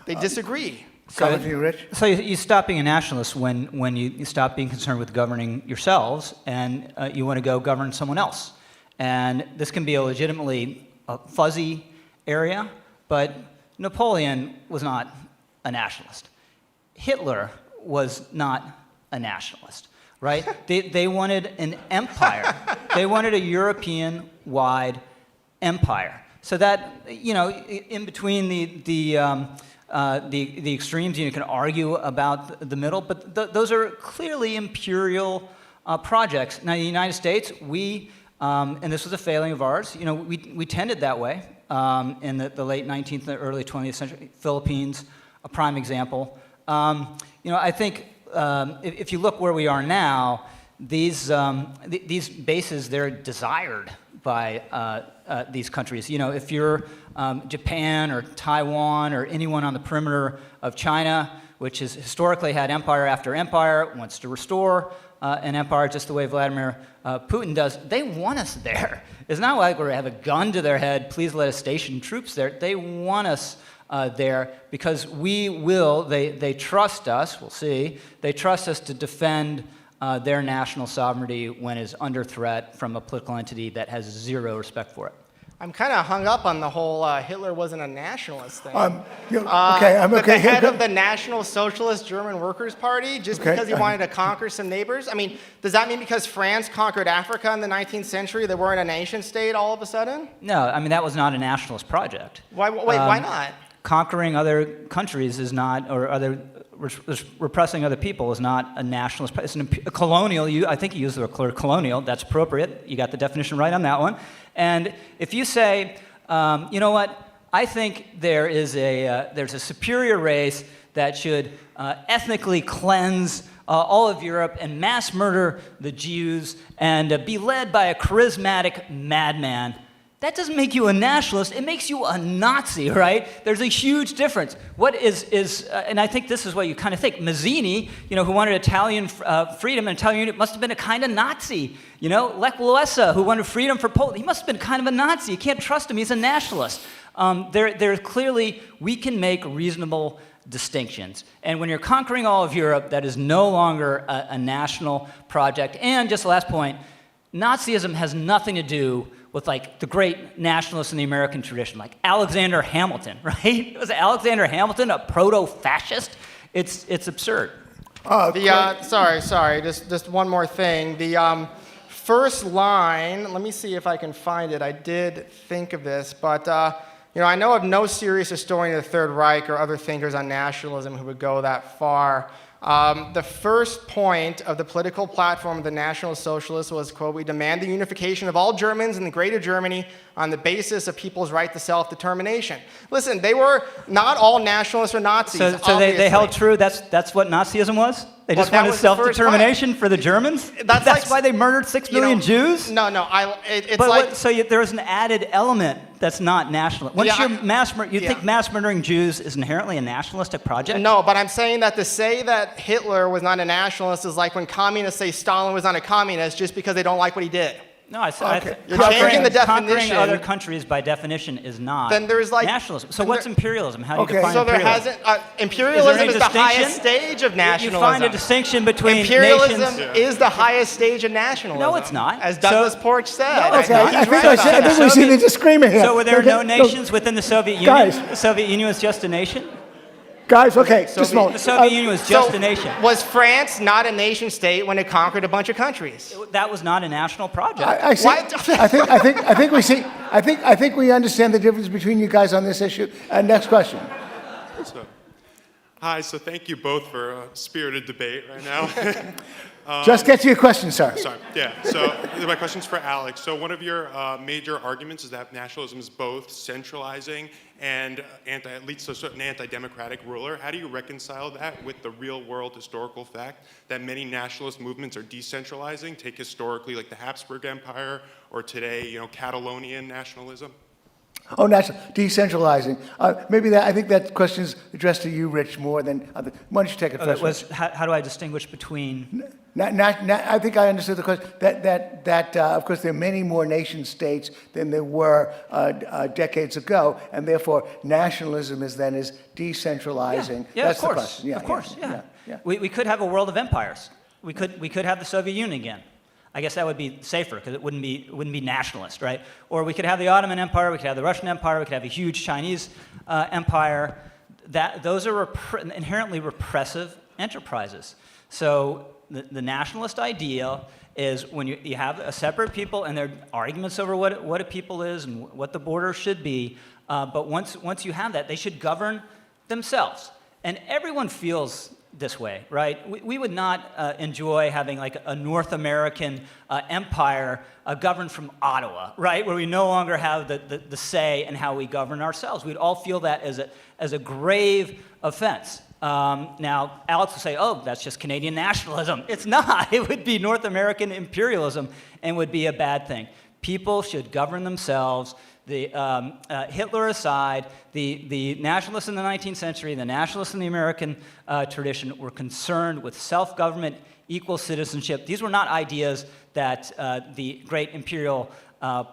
They disagree. Comment to you, Rich? So you stop being a nationalist when you stop being concerned with governing yourselves and you want to go govern someone else. And this can be a legitimately fuzzy area, but Napoleon was not a nationalist. Hitler was not a nationalist, right? They wanted an empire. They wanted a European-wide empire. So that, you know, in between the extremes, you can argue about the middle, but those are clearly imperial projects. Now, in the United States, and this was a failing of ours, you know, we tended that way in the late 19th and early 20th century. Philippines, a prime example. You know, I think if you look where we are now, these bases, they're desired by these countries. You know, if you're Japan or Taiwan or anyone on the perimeter of China, which has historically had empire after empire, wants to restore an empire just the way Vladimir Putin does, they want us there. It's not like we have a gun to their head, please let us station troops there. They want us there because we will, they trust us, we'll see, they trust us to defend their national sovereignty when it's under threat from a political entity that has zero respect for it. I'm kind of hung up on the whole Hitler wasn't a nationalist thing. Okay, I'm okay. The head of the National Socialist German Workers' Party, just because he wanted to conquer some neighbors? I mean, does that mean because France conquered Africa in the 19th century, they weren't a nation state all of a sudden? No, I mean, that was not a nationalist project. Wait, why not? Conquering other countries is not, or repressing other people is not a nationalist. It's a colonial. I think you used the word colonial. That's appropriate. You got the definition right on that one. And if you say, you know what, I think there's a superior race that should ethnically cleanse all of Europe and mass murder the Jews and be led by a charismatic madman, that doesn't make you a nationalist. It makes you a Nazi, right? There's a huge difference. What and I think this is what you kind of think. Mazzini, you know, who wanted Italian freedom and Italian unity, must have been a kind of Nazi. You know, Lech Walesa, who wanted freedom for Poland, he must have been kind of a Nazi. You can't trust him. He's a nationalist. There's clearly, we can make reasonable distinctions. And when you're conquering all of Europe, that is no longer a national project. And just the last point, Nazism has nothing to do with like the great nationalists in the American tradition, like Alexander Hamilton, right? Was Alexander Hamilton a proto-fascist? It's absurd. Sorry, just one more thing. The first line, let me see if I can find it. I did think of this, but I know of no serious historian of the Third Reich or other thinkers on nationalism who would go that far. The first point of the political platform of the National Socialists was, quote, "We demand the unification of all Germans in the Greater Germany on the basis of people's right to self-determination." Listen, they were not all nationalists or Nazis. So they held true. That's what Nazism was. They just wanted self-determination for the Germans. That's why they murdered 6 million Jews. No. It's but like there's an added element that's not national. Once you think mass murdering Jews is inherently a nationalistic project? No, but I'm saying that to say that Hitler was not a nationalist is like when communists say Stalin was not a communist just because they don't like what he did. No, I said You're changing the definition. Conquering other countries by definition is not then there's like, nationalism. So what's imperialism? How do you define so imperialism? there hasn't, imperialism is the highest stage of nationalism. You find a distinction between imperialism nations. is the highest stage of nationalism. No, it's not. As Douglas Porch said. No, I think we see the disagreement here. So were there no nations within the Soviet Union? Guys. The Soviet Union was just a nation? Guys, okay, just a moment. The Soviet Union was just a nation. Was France not a nation state when it conquered a bunch of countries? That was not a national project. I think we understand the difference between you guys on this issue. Next question. Hi, so thank you both for a spirited debate right now. Just get to your question, sir. Sorry, yeah. So my question's for Alex. So one of your major arguments is that nationalism is both centralizing and leads to a certain anti-democratic ruler. How do you reconcile that with the real-world historical fact that many nationalist movements are decentralizing? Take historically, like the Habsburg Empire, or today, Catalonian nationalism. Oh, decentralizing. I think that question's addressed to you, Rich, more than other. Why don't you take it first? How do I distinguish between? I think I understood the question. That of course, there are many more nation states than there were decades ago, and therefore nationalism is decentralizing. Yeah, That's of course. The question. Yeah, of course, yeah. We could have a world of empires. We could have the Soviet Union again. I guess that would be safer because it wouldn't be nationalist, right? Or we could have the Ottoman Empire, we could have the Russian Empire, we could have a huge Chinese empire. Those are inherently repressive enterprises. So the nationalist ideal is when you have a separate people and there are arguments over what a people is and what the border should be, but once you have that, they should govern themselves. And everyone feels this way, right? We would not enjoy having like a North American empire governed from Ottawa, right? Where we no longer have the say in how we govern ourselves. We'd all feel that as a grave offense. Now, Alex will say, oh, that's just Canadian nationalism. It's not. It would be North American imperialism and would be a bad thing. People should govern themselves. Hitler aside, the nationalists in the 19th century, the nationalists in the American tradition were concerned with self-government, equal citizenship. These were not ideas that the great imperial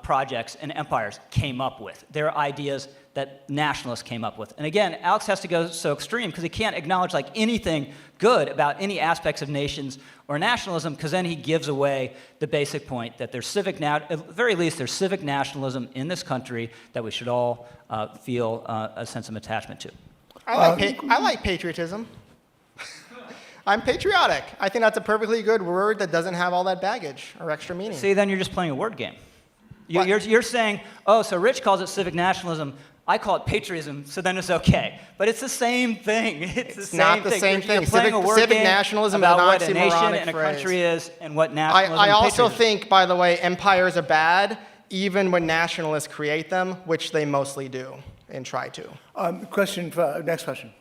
projects and empires came up with. They're ideas that nationalists came up with. And again, Alex has to go so extreme because he can't acknowledge like anything good about any aspects of nations or nationalism, because then he gives away the basic point that there's at the very least, there's civic nationalism in this country that we should all feel a sense of attachment to. I like patriotism. I'm patriotic. I think that's a perfectly good word that doesn't have all that baggage or extra meaning. See, then you're just playing a word game. You're saying, oh, so Rich calls it civic nationalism, I call it patriotism, so then it's okay. But it's the same thing. It's not the same thing. You're playing a word civic game nationalism about is what an a nation oxymoronic and a phrase. country is and what nationalism I and also patriotism. think, by the way, empires are bad even when nationalists create them, which they mostly do and try to. Next question.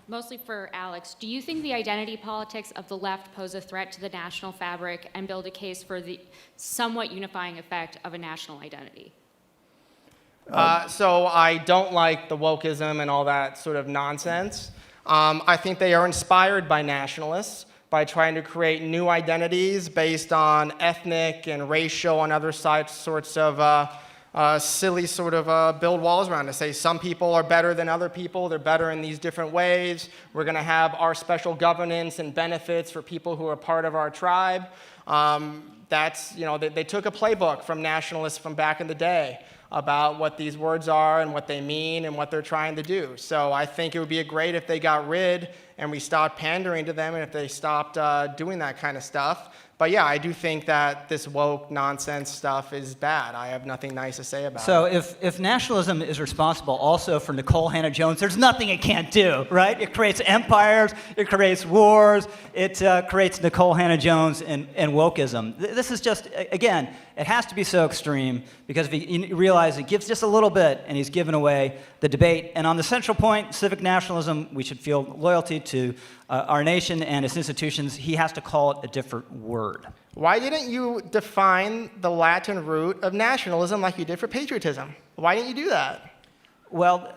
Mostly for Alex. Do you think the identity politics of the left pose a threat to the national fabric and build a case for the somewhat unifying effect of a national identity? So I don't like the wokeism and all that sort of nonsense. I think they are inspired by nationalists by trying to create new identities based on ethnic and racial and other sorts of silly sort of build walls around to say some people are better than other people, they're better in these different ways, we're going to have our special governance and benefits for people who are part of our tribe. That's, you know, they took a playbook from nationalists from back in the day about what these words are and what they mean and what they're trying to do. So I think it would be great if they got rid and we stopped pandering to them and if they stopped doing that kind of stuff. But yeah, I do think that this woke nonsense stuff is bad. I have nothing nice to say about it. So if nationalism is responsible also for Nikole Hannah-Jones, there's nothing it can't do, right? It creates empires, it creates wars, it creates Nikole Hannah-Jones and wokeism. This is just, again, it has to be so extreme because if you realize it gives just a little bit and he's given away the debate. And on the central point, civic nationalism, we should feel loyalty to our nation and its institutions. He has to call it a different word. Why didn't you define the Latin root of nationalism like you did for patriotism? Why didn't you do that? Well,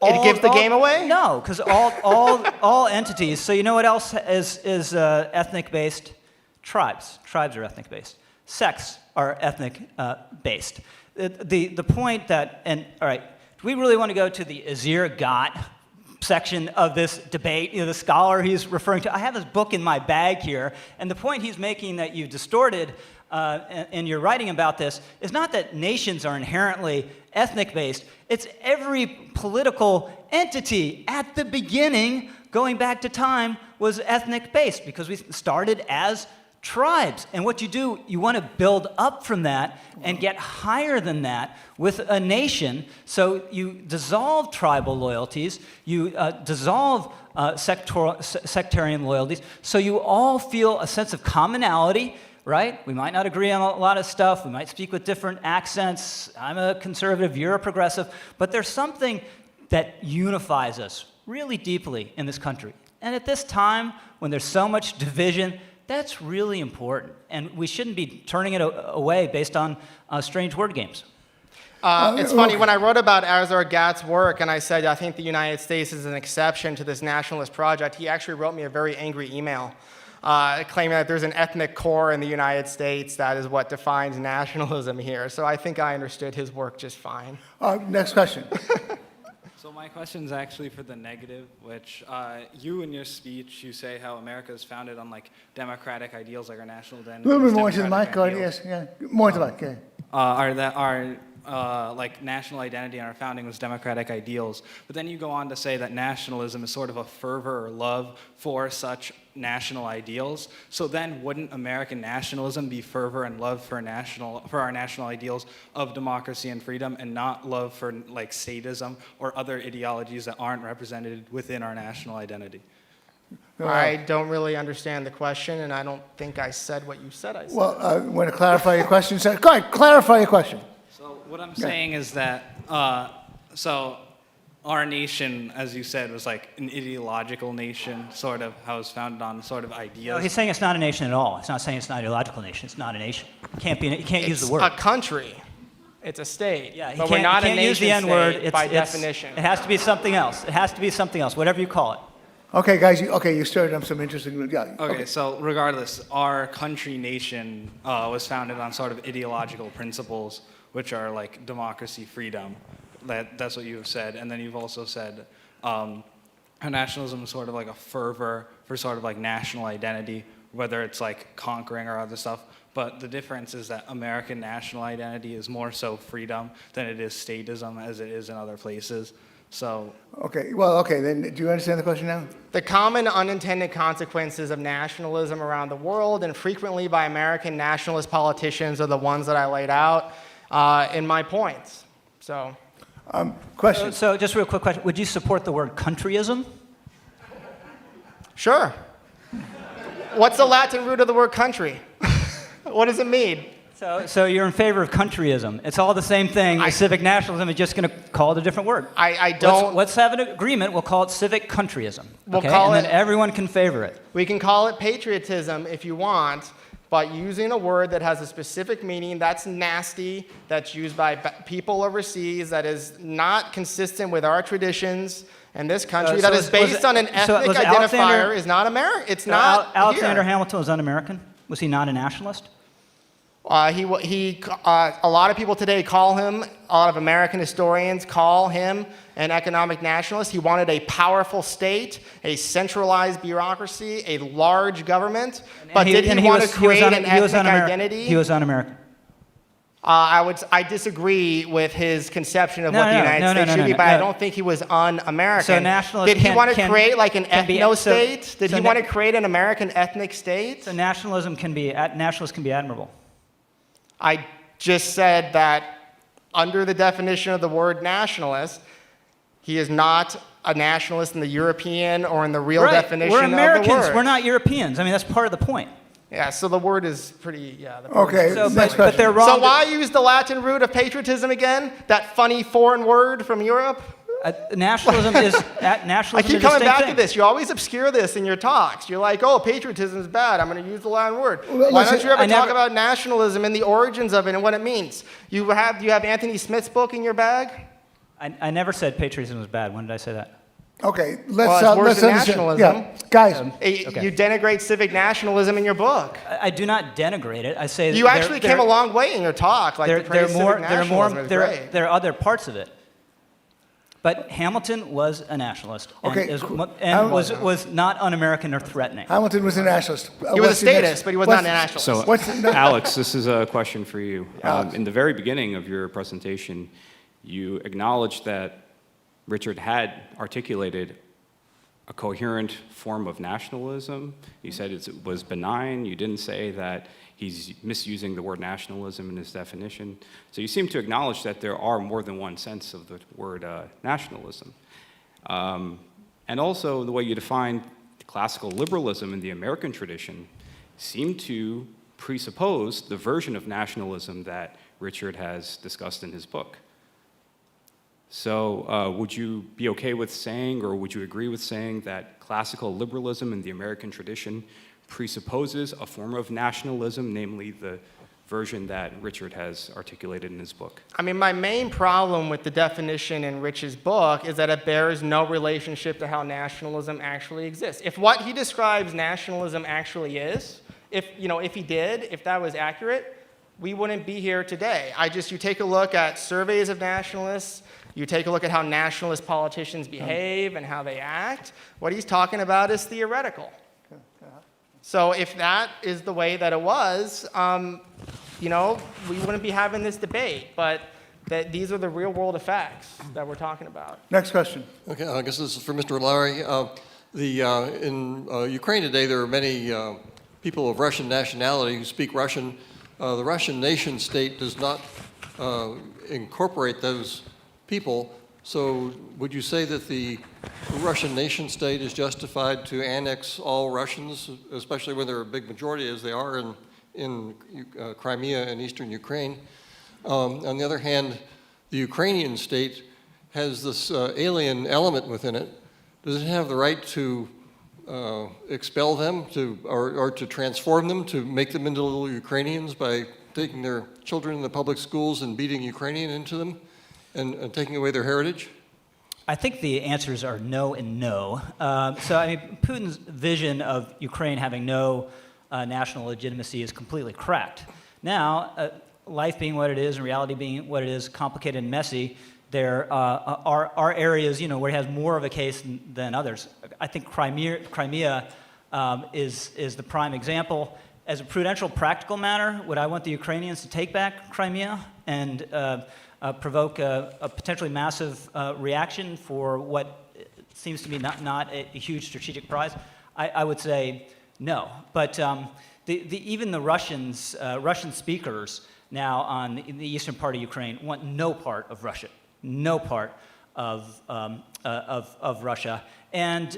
It gives the game away? No, because all entities. So you know what else is ethnic-based? Tribes. Tribes are ethnic-based. Sects are ethnic-based. The point that, and all right, do we really want to go to the Azir Ghat section of this debate? You know, the scholar he's referring to. I have his book in my bag here, and the point he's making that you distorted in your writing about this is not that nations are inherently ethnic-based. It's every political entity at the beginning, going back to time, was ethnic-based because we started as tribes. And what you do, you want to build up from that and get higher than that with a nation. So you dissolve tribal loyalties, you dissolve sectarian loyalties, so you all feel a sense of commonality, right? We might not agree on a lot of stuff, we might speak with different accents, I'm a conservative, you're a progressive, but there's something that unifies us really deeply in this country. And at this time, when there's so much division, that's really important, and we shouldn't be turning it away based on strange word games. It's funny, when I wrote about Azir Ghat's work and I said I think the United States is an exception to this nationalist project, he actually wrote me a very angry email claiming that there's an ethnic core in the United States that is what defines nationalism here. So I think I understood his work just fine. Next question. So my question is actually for the negative, which you in your speech, you say how America is founded on like democratic ideals like our national identity. A little bit more to the mic, yes, yeah. More to the mic, yeah. Like national identity and our founding was democratic ideals. But then you go on to say that nationalism is sort of a fervor or love for such national ideals. So then wouldn't American nationalism be fervor and love for our national ideals of democracy and freedom and not love for like statism or other ideologies that aren't represented within our national identity? I don't really understand the question, and I don't think I said what you said I said. Well, want to clarify your question? Go ahead, clarify your question. So what I'm saying is that, so our nation, as you said, was like an ideological nation, sort of, how it was founded on sort of ideas. No, he's saying it's not a nation at all. It's not saying it's an ideological nation. It's not a nation. You can't use the word. It's a country. It's a state. Yeah, but we're not a nation use the N-word. state by definition. It has to be something else. It has to be something else, whatever you call it. Okay, guys, you started on some interesting, yeah. Okay, so regardless, our country nation was founded on sort of ideological principles, which are like democracy, freedom. That's what you have said. And then you've also said how nationalism is sort of like a fervor for sort of like national identity, whether it's like conquering or other stuff. But the difference is that American national identity is more so freedom than it is statism as it is in other places. So. Okay, well, okay, then do you understand the question now? The common unintended consequences of nationalism around the world and frequently by American nationalist politicians are the ones that I laid out in my points. So. Question. So just a real quick question. Would you support the word countryism? Sure. What's the Latin root of the word country? What does it mean? So you're in favor of countryism. It's all the same thing. Civic nationalism is just going to call it a different word. I don't. Let's have an agreement. We'll call it civic countryism. We'll okay? call and it, then everyone can favor it. We can call it patriotism if you want, but using a word that has a specific meaning, that's nasty, that's used by people overseas, that is not consistent with our traditions in this country, that is based on an ethnic identifier, is not American. It's not Alexander here. Hamilton was un-American? Was he not a nationalist? A lot of people today call him, a lot of American historians call him an economic nationalist. He wanted a powerful state, a centralized bureaucracy, a large government. But did he want to create an ethnic identity? He was un-American. I disagree with his conception of what the United States should be, but I don't think he was un-American. So nationalism Did he want to create like an ethno-state? So Did he want to create an American ethnic state? So nationalism can be admirable. I just said that under the definition of the word nationalist, he is not a nationalist in the European or in the real definition We're Americans. of the word. We're not Europeans. I mean, that's part of the point. Yeah, so the word is pretty, the word Okay, is- So, next but question. they're wrong. So why use the Latin root of patriotism again? That funny foreign word from Europe? Nationalism is nationalism. I keep is a coming distinct back thing. to this. You always obscure this in your talks. You're like, oh, patriotism is bad. I'm going to use the Latin word. Well, Why listen, don't you ever I talk never- about nationalism and the origins of it and what it means? You have Anthony Smith's book in your bag? I never said patriotism was bad. When did I say that? Okay, Well, it's worse let's than understand. nationalism. Yeah, guys, Okay. You denigrate civic nationalism in your book. I do not denigrate it. I say You actually came a long way in your talk. Like, to praise civic nationalism is great. there are other parts of it. But Hamilton was a nationalist. And Okay, and was not un-American or threatening. Hamilton was a nationalist. He was a statist, but he was not a nationalist. So, What's the- Alex, this is a question for you. Alex. In the very beginning of your presentation, you acknowledged that Richard had articulated a coherent form of nationalism. You said it was benign. You didn't say that he's misusing the word nationalism in his definition. So you seem to acknowledge that there are more than one sense of the word nationalism. And also the way you define classical liberalism in the American tradition seemed to presuppose the version of nationalism that Richard has discussed in his book. So would you be okay with saying, or would you agree with saying, that classical liberalism in the American tradition presupposes a form of nationalism, namely the version that Richard has articulated in his book? I mean, my main problem with the definition in Rich's book is that it bears no relationship to how nationalism actually exists. If what he describes nationalism actually is, if that was accurate, we wouldn't be here today. You take a look at surveys of nationalists, you take a look at how nationalist politicians behave and how they act. What he's talking about is theoretical. So if that is the way that it was, we wouldn't be having this debate. But these are the real world effects that we're talking about. Next question. Okay, I guess this is for Mr. Lowry. In Ukraine today, there are many people of Russian nationality who speak Russian. The Russian nation state does not incorporate those people. So would you say that the Russian nation state is justified to annex all Russians, especially when they're a big majority, as they are in Crimea and eastern Ukraine? On the other hand, the Ukrainian state has this alien element within it. Does it have the right to expel them, or to transform them, to make them into little Ukrainians by taking their children in the public schools and beating Ukrainian into them and taking away their heritage? I think the answers are no and no. Putin's vision of Ukraine having no national legitimacy is completely correct. Now, life being what it is and reality being what it is, complicated and messy, there are areas, where it has more of a case than others. I think Crimea is the prime example. As a prudential, practical matter, would I want the Ukrainians to take back Crimea and provoke a potentially massive reaction for what seems to be not a huge strategic prize? I would say no. But even the Russian speakers now in the eastern part of Ukraine want no part of Russia, no part of Russia. And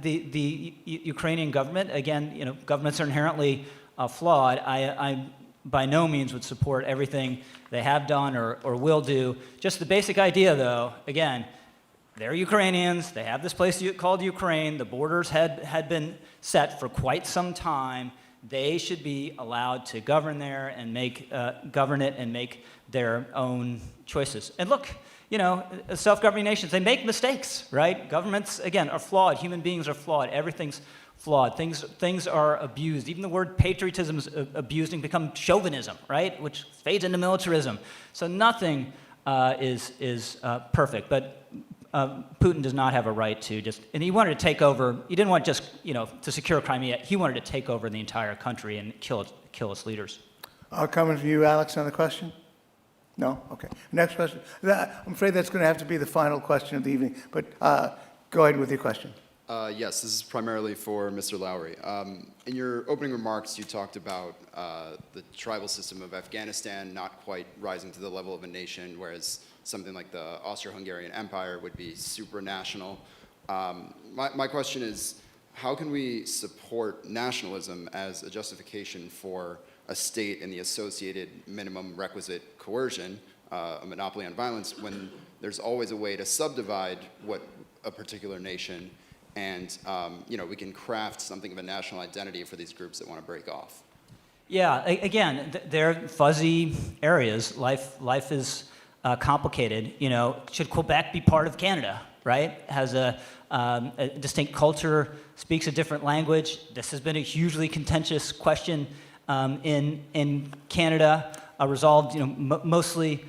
the Ukrainian government, again, governments are inherently flawed. I by no means would support everything they have done or will do. Just the basic idea, though, again, they're Ukrainians. They have this place called Ukraine. The borders had been set for quite some time. They should be allowed to govern there and govern it and make their own choices. And look, self-governing nations, they make mistakes, right? Governments, again, are flawed. Human beings are flawed. Everything's flawed. Things are abused. Even the word patriotism is abused and become chauvinism, right? Which fades into militarism. So nothing is perfect. But Putin does not have a right to just, and he wanted to take over. He didn't want just, to secure Crimea. He wanted to take over the entire country and kill its leaders. Coming from you, Alex, on the question? No? Okay. Next question. I'm afraid that's going to have to be the final question of the evening, but go ahead with your question. Yes, this is primarily for Mr. Lowry. In your opening remarks, you talked about the tribal system of Afghanistan not quite rising to the level of a nation, whereas something like the Austro-Hungarian Empire would be supranational. My question is, how can we support nationalism as a justification for a state and the associated minimum requisite coercion, a monopoly on violence, when there's always a way to subdivide what a particular nation, and we can craft something of a national identity for these groups that want to break off? Yeah, again, they're fuzzy areas. Life is complicated. Should Quebec be part of Canada, right? Has a distinct culture, speaks a different language. This has been a hugely contentious question in Canada, resolved mostly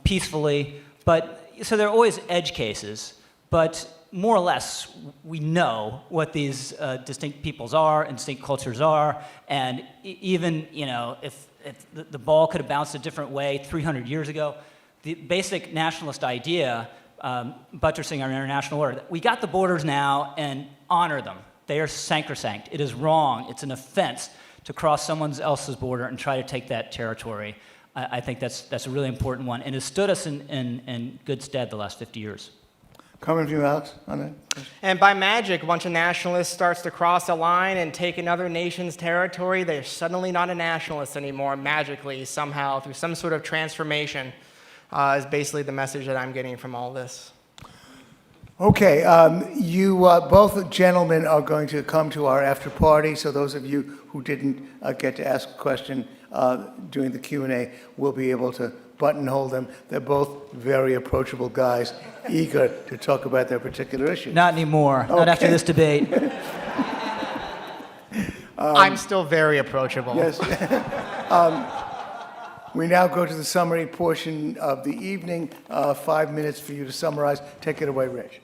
peacefully. But so there are always edge cases, but more or less we know what these distinct peoples are and distinct cultures are, and even if the ball could have bounced a different way 300 years ago, the basic nationalist idea, buttressing our international order, we got the borders now and honor them. They are sacrosanct. It is wrong. It's an offense to cross someone else's border and try to take that territory. I think that's a really important one, and has stood us in good stead the last 50 years. Coming from you, Alex, on that? And by magic, a bunch of nationalists starts to cross a line and take another nation's territory. They're suddenly not a nationalist anymore, magically, somehow, through some sort of transformation, is basically the message that I'm getting from all this. Okay, you both gentlemen are going to come to our after party, so those of you who didn't get to ask a question during the Q&A will be able to buttonhole them. They're both very approachable guys, eager to talk about their particular issue. Not anymore. Not after this debate. I'm still very approachable. Yes. We now go to the summary portion of the evening. 5 minutes for you to summarize. Take it away, Rich.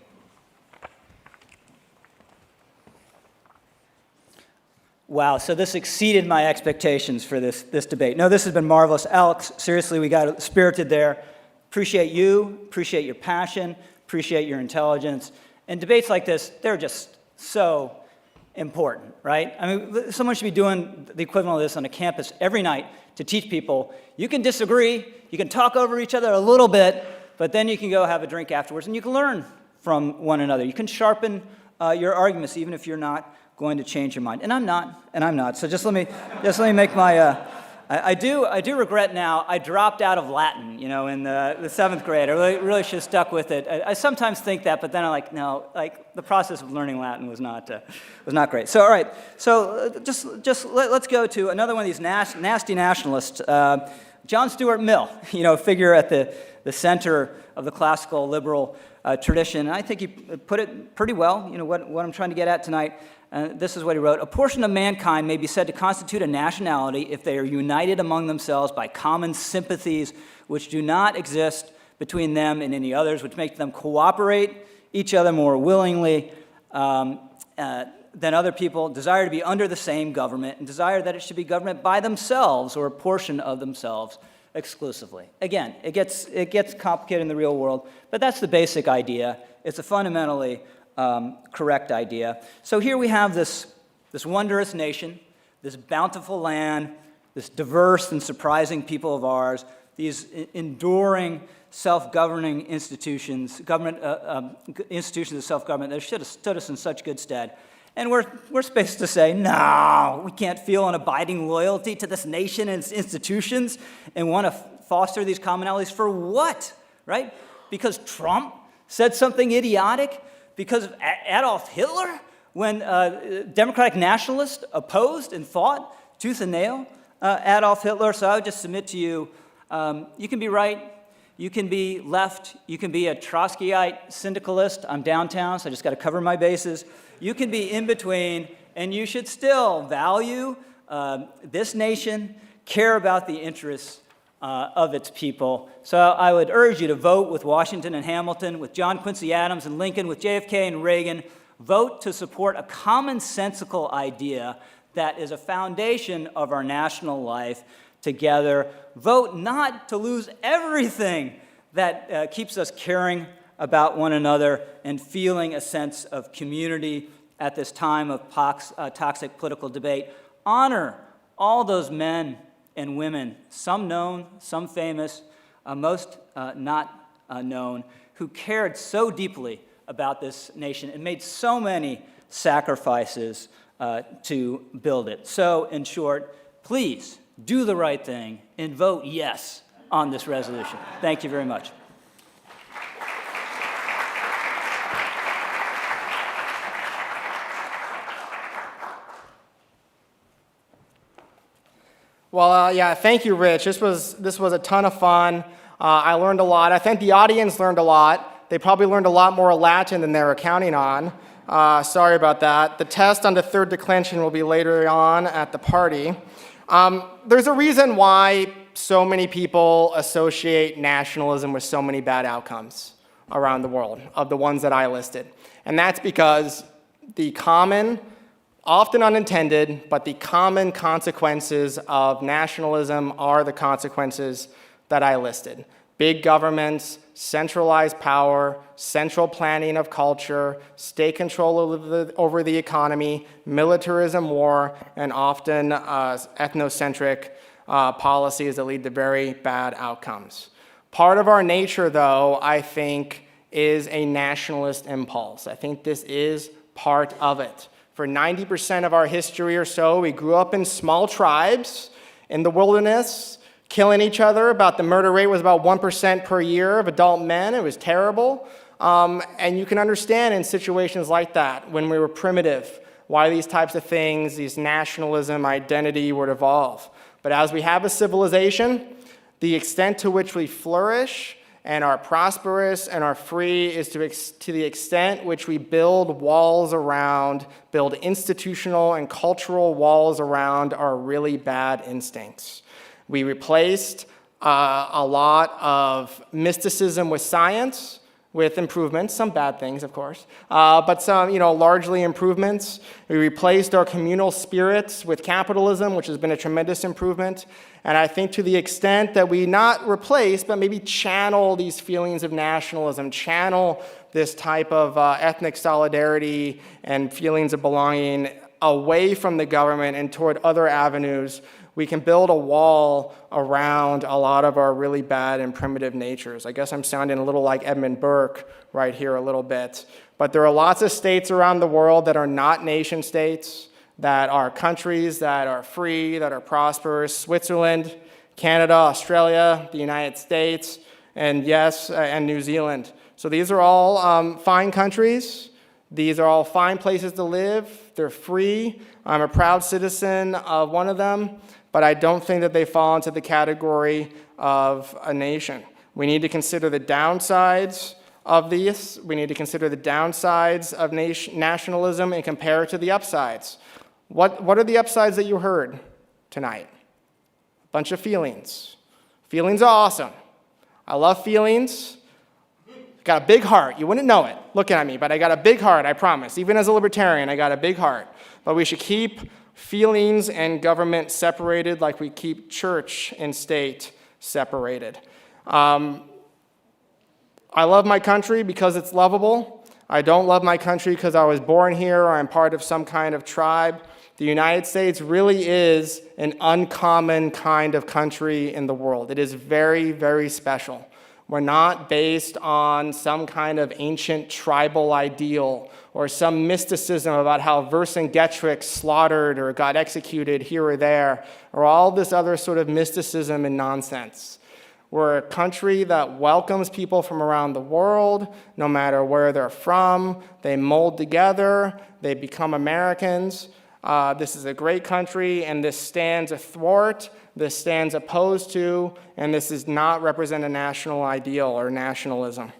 Wow, so this exceeded my expectations for this debate. No, this has been marvelous. Alex, seriously, we got spirited there. Appreciate you, appreciate your passion, appreciate your intelligence. And debates like this, they're just so important, right? I mean, someone should be doing the equivalent of this on a campus every night to teach people, you can disagree, you can talk over each other a little bit, but then you can go have a drink afterwards and you can learn from one another. You can sharpen your arguments even if you're not going to change your mind. And I'm not. So just let me make my, I do regret now, I dropped out of Latin, in the 7th grade. I really should have stuck with it. I sometimes think that, but then I'm like, no, the process of learning Latin was not great. So, all right, so let's go to another one of these nasty nationalists, John Stuart Mill, a figure at the center of the classical liberal tradition. And I think he put it pretty well, what I'm trying to get at tonight. This is what he wrote. A portion of mankind may be said to constitute a nationality if they are united among themselves by common sympathies which do not exist between them and any others, which make them cooperate each other more willingly than other people, desire to be under the same government, and desire that it should be governed by themselves or a portion of themselves exclusively. Again, it gets complicated in the real world, but that's the basic idea. It's a fundamentally correct idea. So here we have this wondrous nation, this bountiful land, this diverse and surprising people of ours, these enduring self-governing institutions, institutions of self-government that should have stood us in such good stead. And we're supposed to say, no, we can't feel an abiding loyalty to this nation and its institutions and want to foster these commonalities for what, right? Because Trump said something idiotic? Because of Adolf Hitler, when democratic nationalists opposed and fought tooth and nail Adolf Hitler. So I would just submit to you, you can be right, you can be left, you can be a Trotskyite syndicalist. I'm downtown, so I just got to cover my bases. You can be in between, and you should still value this nation, care about the interests of its people. So I would urge you to vote with Washington and Hamilton, with John Quincy Adams and Lincoln, with JFK and Reagan. Vote to support a commonsensical idea that is a foundation of our national life together. Vote not to lose everything that keeps us caring about one another and feeling a sense of community at this time of toxic political debate. Honor all those men and women, some known, some famous, most not known, who cared so deeply about this nation and made so many sacrifices to build it. So, in short, please do the right thing and vote yes on this resolution. Thank you very much. Well, yeah, thank you, Rich. This was a ton of fun. I learned a lot. I think the audience learned a lot. They probably learned a lot more Latin than they were counting on. Sorry about that. The test on the third declension will be later on at the party. There's a reason why so many people associate nationalism with so many bad outcomes around the world, of the ones that I listed. And that's because the common, often unintended, but the common consequences of nationalism are the consequences that I listed. Big governments, centralized power, central planning of culture, state control over the economy, militarism, war, and often ethnocentric policies that lead to very bad outcomes. Part of our nature, though, I think, is a nationalist impulse. I think this is part of it. For 90% of our history or so, we grew up in small tribes in the wilderness, killing each other. About the murder rate was about 1% per year of adult men. It was terrible. And you can understand in situations like that, when we were primitive, why these types of things, these nationalism, identity would evolve. But as we have a civilization, the extent to which we flourish and are prosperous and are free is to the extent which we build walls around, build institutional and cultural walls around our really bad instincts. We replaced a lot of mysticism with science, with improvements, some bad things, of course, but some, largely improvements. We replaced our communal spirits with capitalism, which has been a tremendous improvement. And I think to the extent that we not replace, but maybe channel these feelings of nationalism, channel this type of ethnic solidarity and feelings of belonging away from the government and toward other avenues, we can build a wall around a lot of our really bad and primitive natures. I guess I'm sounding a little like Edmund Burke right here a little bit. But there are lots of states around the world that are not nation states, that are countries that are free, that are prosperous. Switzerland, Canada, Australia, the United States, and yes, and New Zealand. So these are all fine countries. These are all fine places to live. They're free. I'm a proud citizen of one of them, but I don't think that they fall into the category of a nation. We need to consider the downsides of these. We need to consider the downsides of nationalism and compare it to the upsides. What are the upsides that you heard tonight? A bunch of feelings. Feelings are awesome. I love feelings. Got a big heart. You wouldn't know it looking at me, but I got a big heart, I promise. Even as a libertarian, I got a big heart. But we should keep feelings and government separated like we keep church and state separated. I love my country because it's lovable. I don't love my country because I was born here or I'm part of some kind of tribe. The United States really is an uncommon kind of country in the world. It is very, very special. We're not based on some kind of ancient tribal ideal or some mysticism about how Vercingetorix slaughtered or got executed here or there, or all this other sort of mysticism and nonsense. We're a country that welcomes people from around the world, no matter where they're from. They mold together. They become Americans. This is a great country, and this stands athwart, this stands opposed to, and this does not represent a national ideal or nationalism.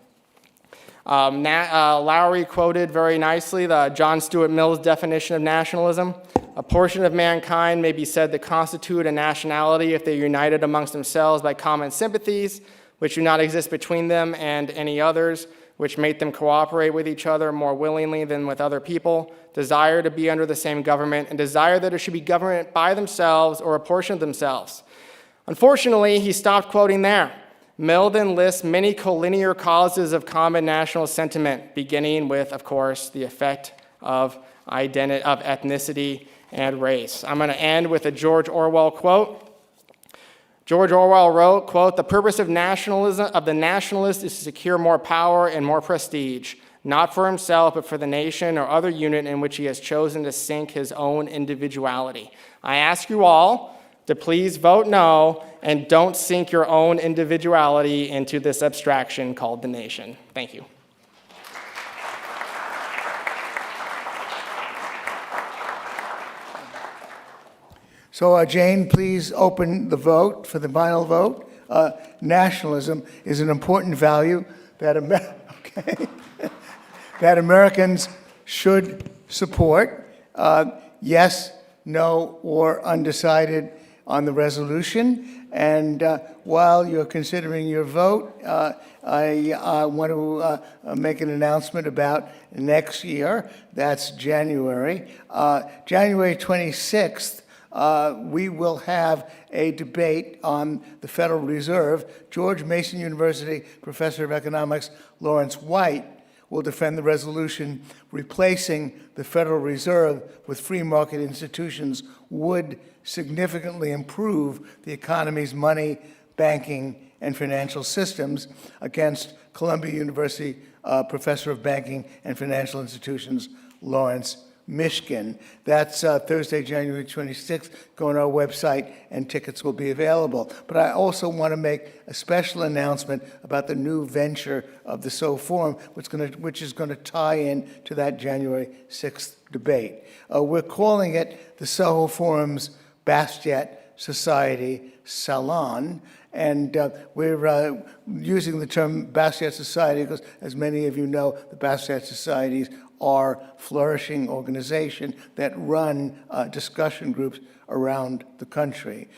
Lowry quoted very nicely the John Stuart Mill's definition of nationalism. A portion of mankind may be said to constitute a nationality if they're united amongst themselves by common sympathies, which do not exist between them and any others, which make them cooperate with each other more willingly than with other people, desire to be under the same government, and desire that it should be governed by themselves or a portion of themselves. Unfortunately, he stopped quoting there. Mill then lists many collinear causes of common national sentiment, beginning with, of course, the effect of ethnicity and race. I'm going to end with a George Orwell quote. George Orwell wrote, quote, "The purpose of nationalism, of the nationalist, is to secure more power and more prestige, not for himself, but for the nation or other unit in which he has chosen to sink his own individuality." I ask you all to please vote no and don't sink your own individuality into this abstraction called the nation. Thank you. So, Jane, please open the vote for the final vote. Nationalism is an important value that, that Americans should support. Yes, no, or undecided on the resolution. And while you're considering your vote, I want to make an announcement about next year. That's January. January 26th, we will have a debate on the Federal Reserve. George Mason University professor of economics Lawrence White will defend the resolution replacing the Federal Reserve with free market institutions would significantly improve the economy's money, banking, and financial systems against Columbia University professor of banking and financial institutions Lawrence Mishkin. That's Thursday, January 26th. Go on our website and tickets will be available. But I also want to make a special announcement about the new venture of the Soho Forum, which is going to tie in to that January 6th debate. We're calling it the Soho Forum's Bastiat Society Salon. And we're using the term Bastiat Society because, as many of you know, the Bastiat Societies are flourishing organizations that run discussion groups around the country.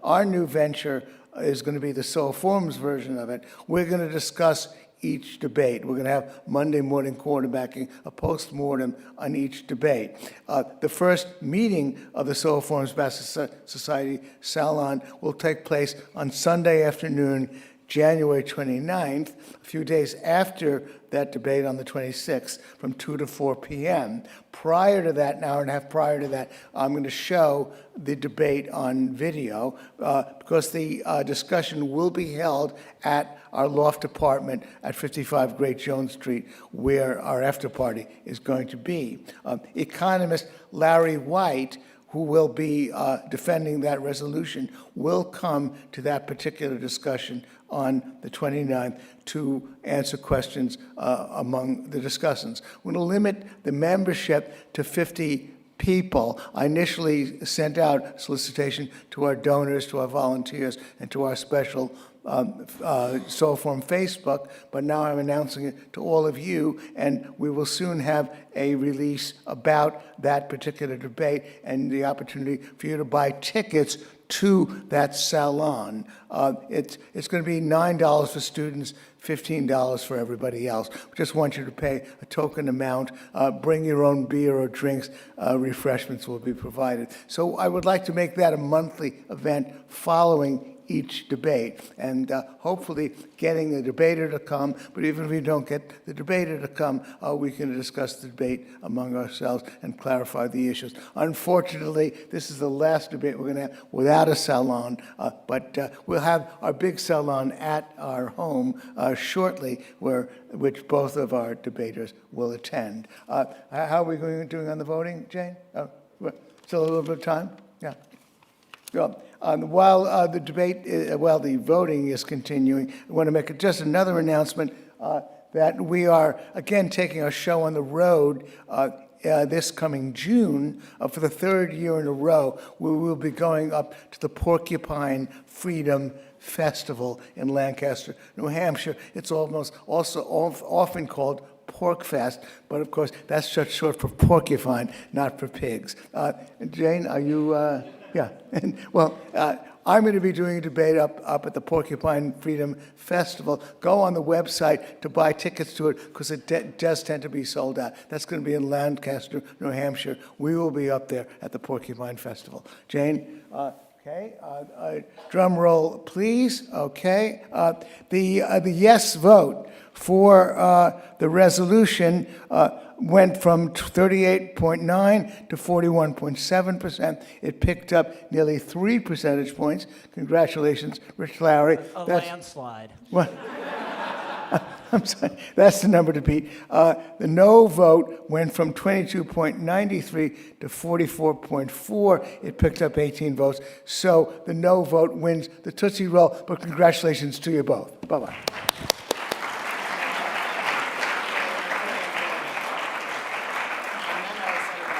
Our new venture is going to be the Soho Forum's version of it. We're going to discuss each debate. We're going to have Monday morning quarterbacking, a post-mortem on each debate. The first meeting of the Soho Forum's Bastiat Society Salon will take place on Sunday afternoon, January 29th, a few days after that debate on the 26th, from 2 to 4 p.m. Prior to that, an hour and a half prior to that, I'm going to show the debate on video because the discussion will be held at our loft apartment at 55 Great Jones Street, where our after party is going to be. Economist Larry White, who will be defending that resolution, will come to that particular discussion on the 29th to answer questions among the discussants. We're going to limit the membership to 50 people. I initially sent out a solicitation to our donors, to our volunteers, and to our special Soho Forum Facebook, but now I'm announcing it to all of you, and we will soon have a release about that particular debate and the opportunity for you to buy tickets to that salon. It's going to be $9 for students, $15 for everybody else. We just want you to pay a token amount. Bring your own beer or drinks. Refreshments will be provided. So I would like to make that a monthly event following each debate, and hopefully getting the debater to come, but even if we don't get the debater to come, we can discuss the debate among ourselves and clarify the issues. Unfortunately, this is the last debate we're going to have without a salon, but we'll have our big salon at our home shortly, which both of our debaters will attend. How are we doing on the voting, Jane? Still a little bit of time? Yeah. While the voting is continuing, I want to make just another announcement that we are, again, taking our show on the road this coming June for the third year in a row. We will be going up to the Porcupine Freedom Festival in Lancaster, New Hampshire. It's almost also often called Pork Fest, but of course, that's just short for porcupine, not for pigs. Jane, are you, yeah, and, well, I'm going to be doing a debate up at the Porcupine Freedom Festival. Go on the website to buy tickets to it, because it does tend to be sold out. That's going to be in Lancaster, New Hampshire. We will be up there at the Porcupine Festival. Jane? Okay, drum roll, please. Okay, the yes vote for the resolution went from 38.9 to 41.7%. It picked up nearly 3 percentage points. Congratulations, Rich Lowry. A landslide. What? I'm sorry, that's the number to beat. The no vote went from 22.93 to 44.4. It picked up 18 votes. So the no vote wins the Tootsie Roll, but congratulations to you both. Bye-bye.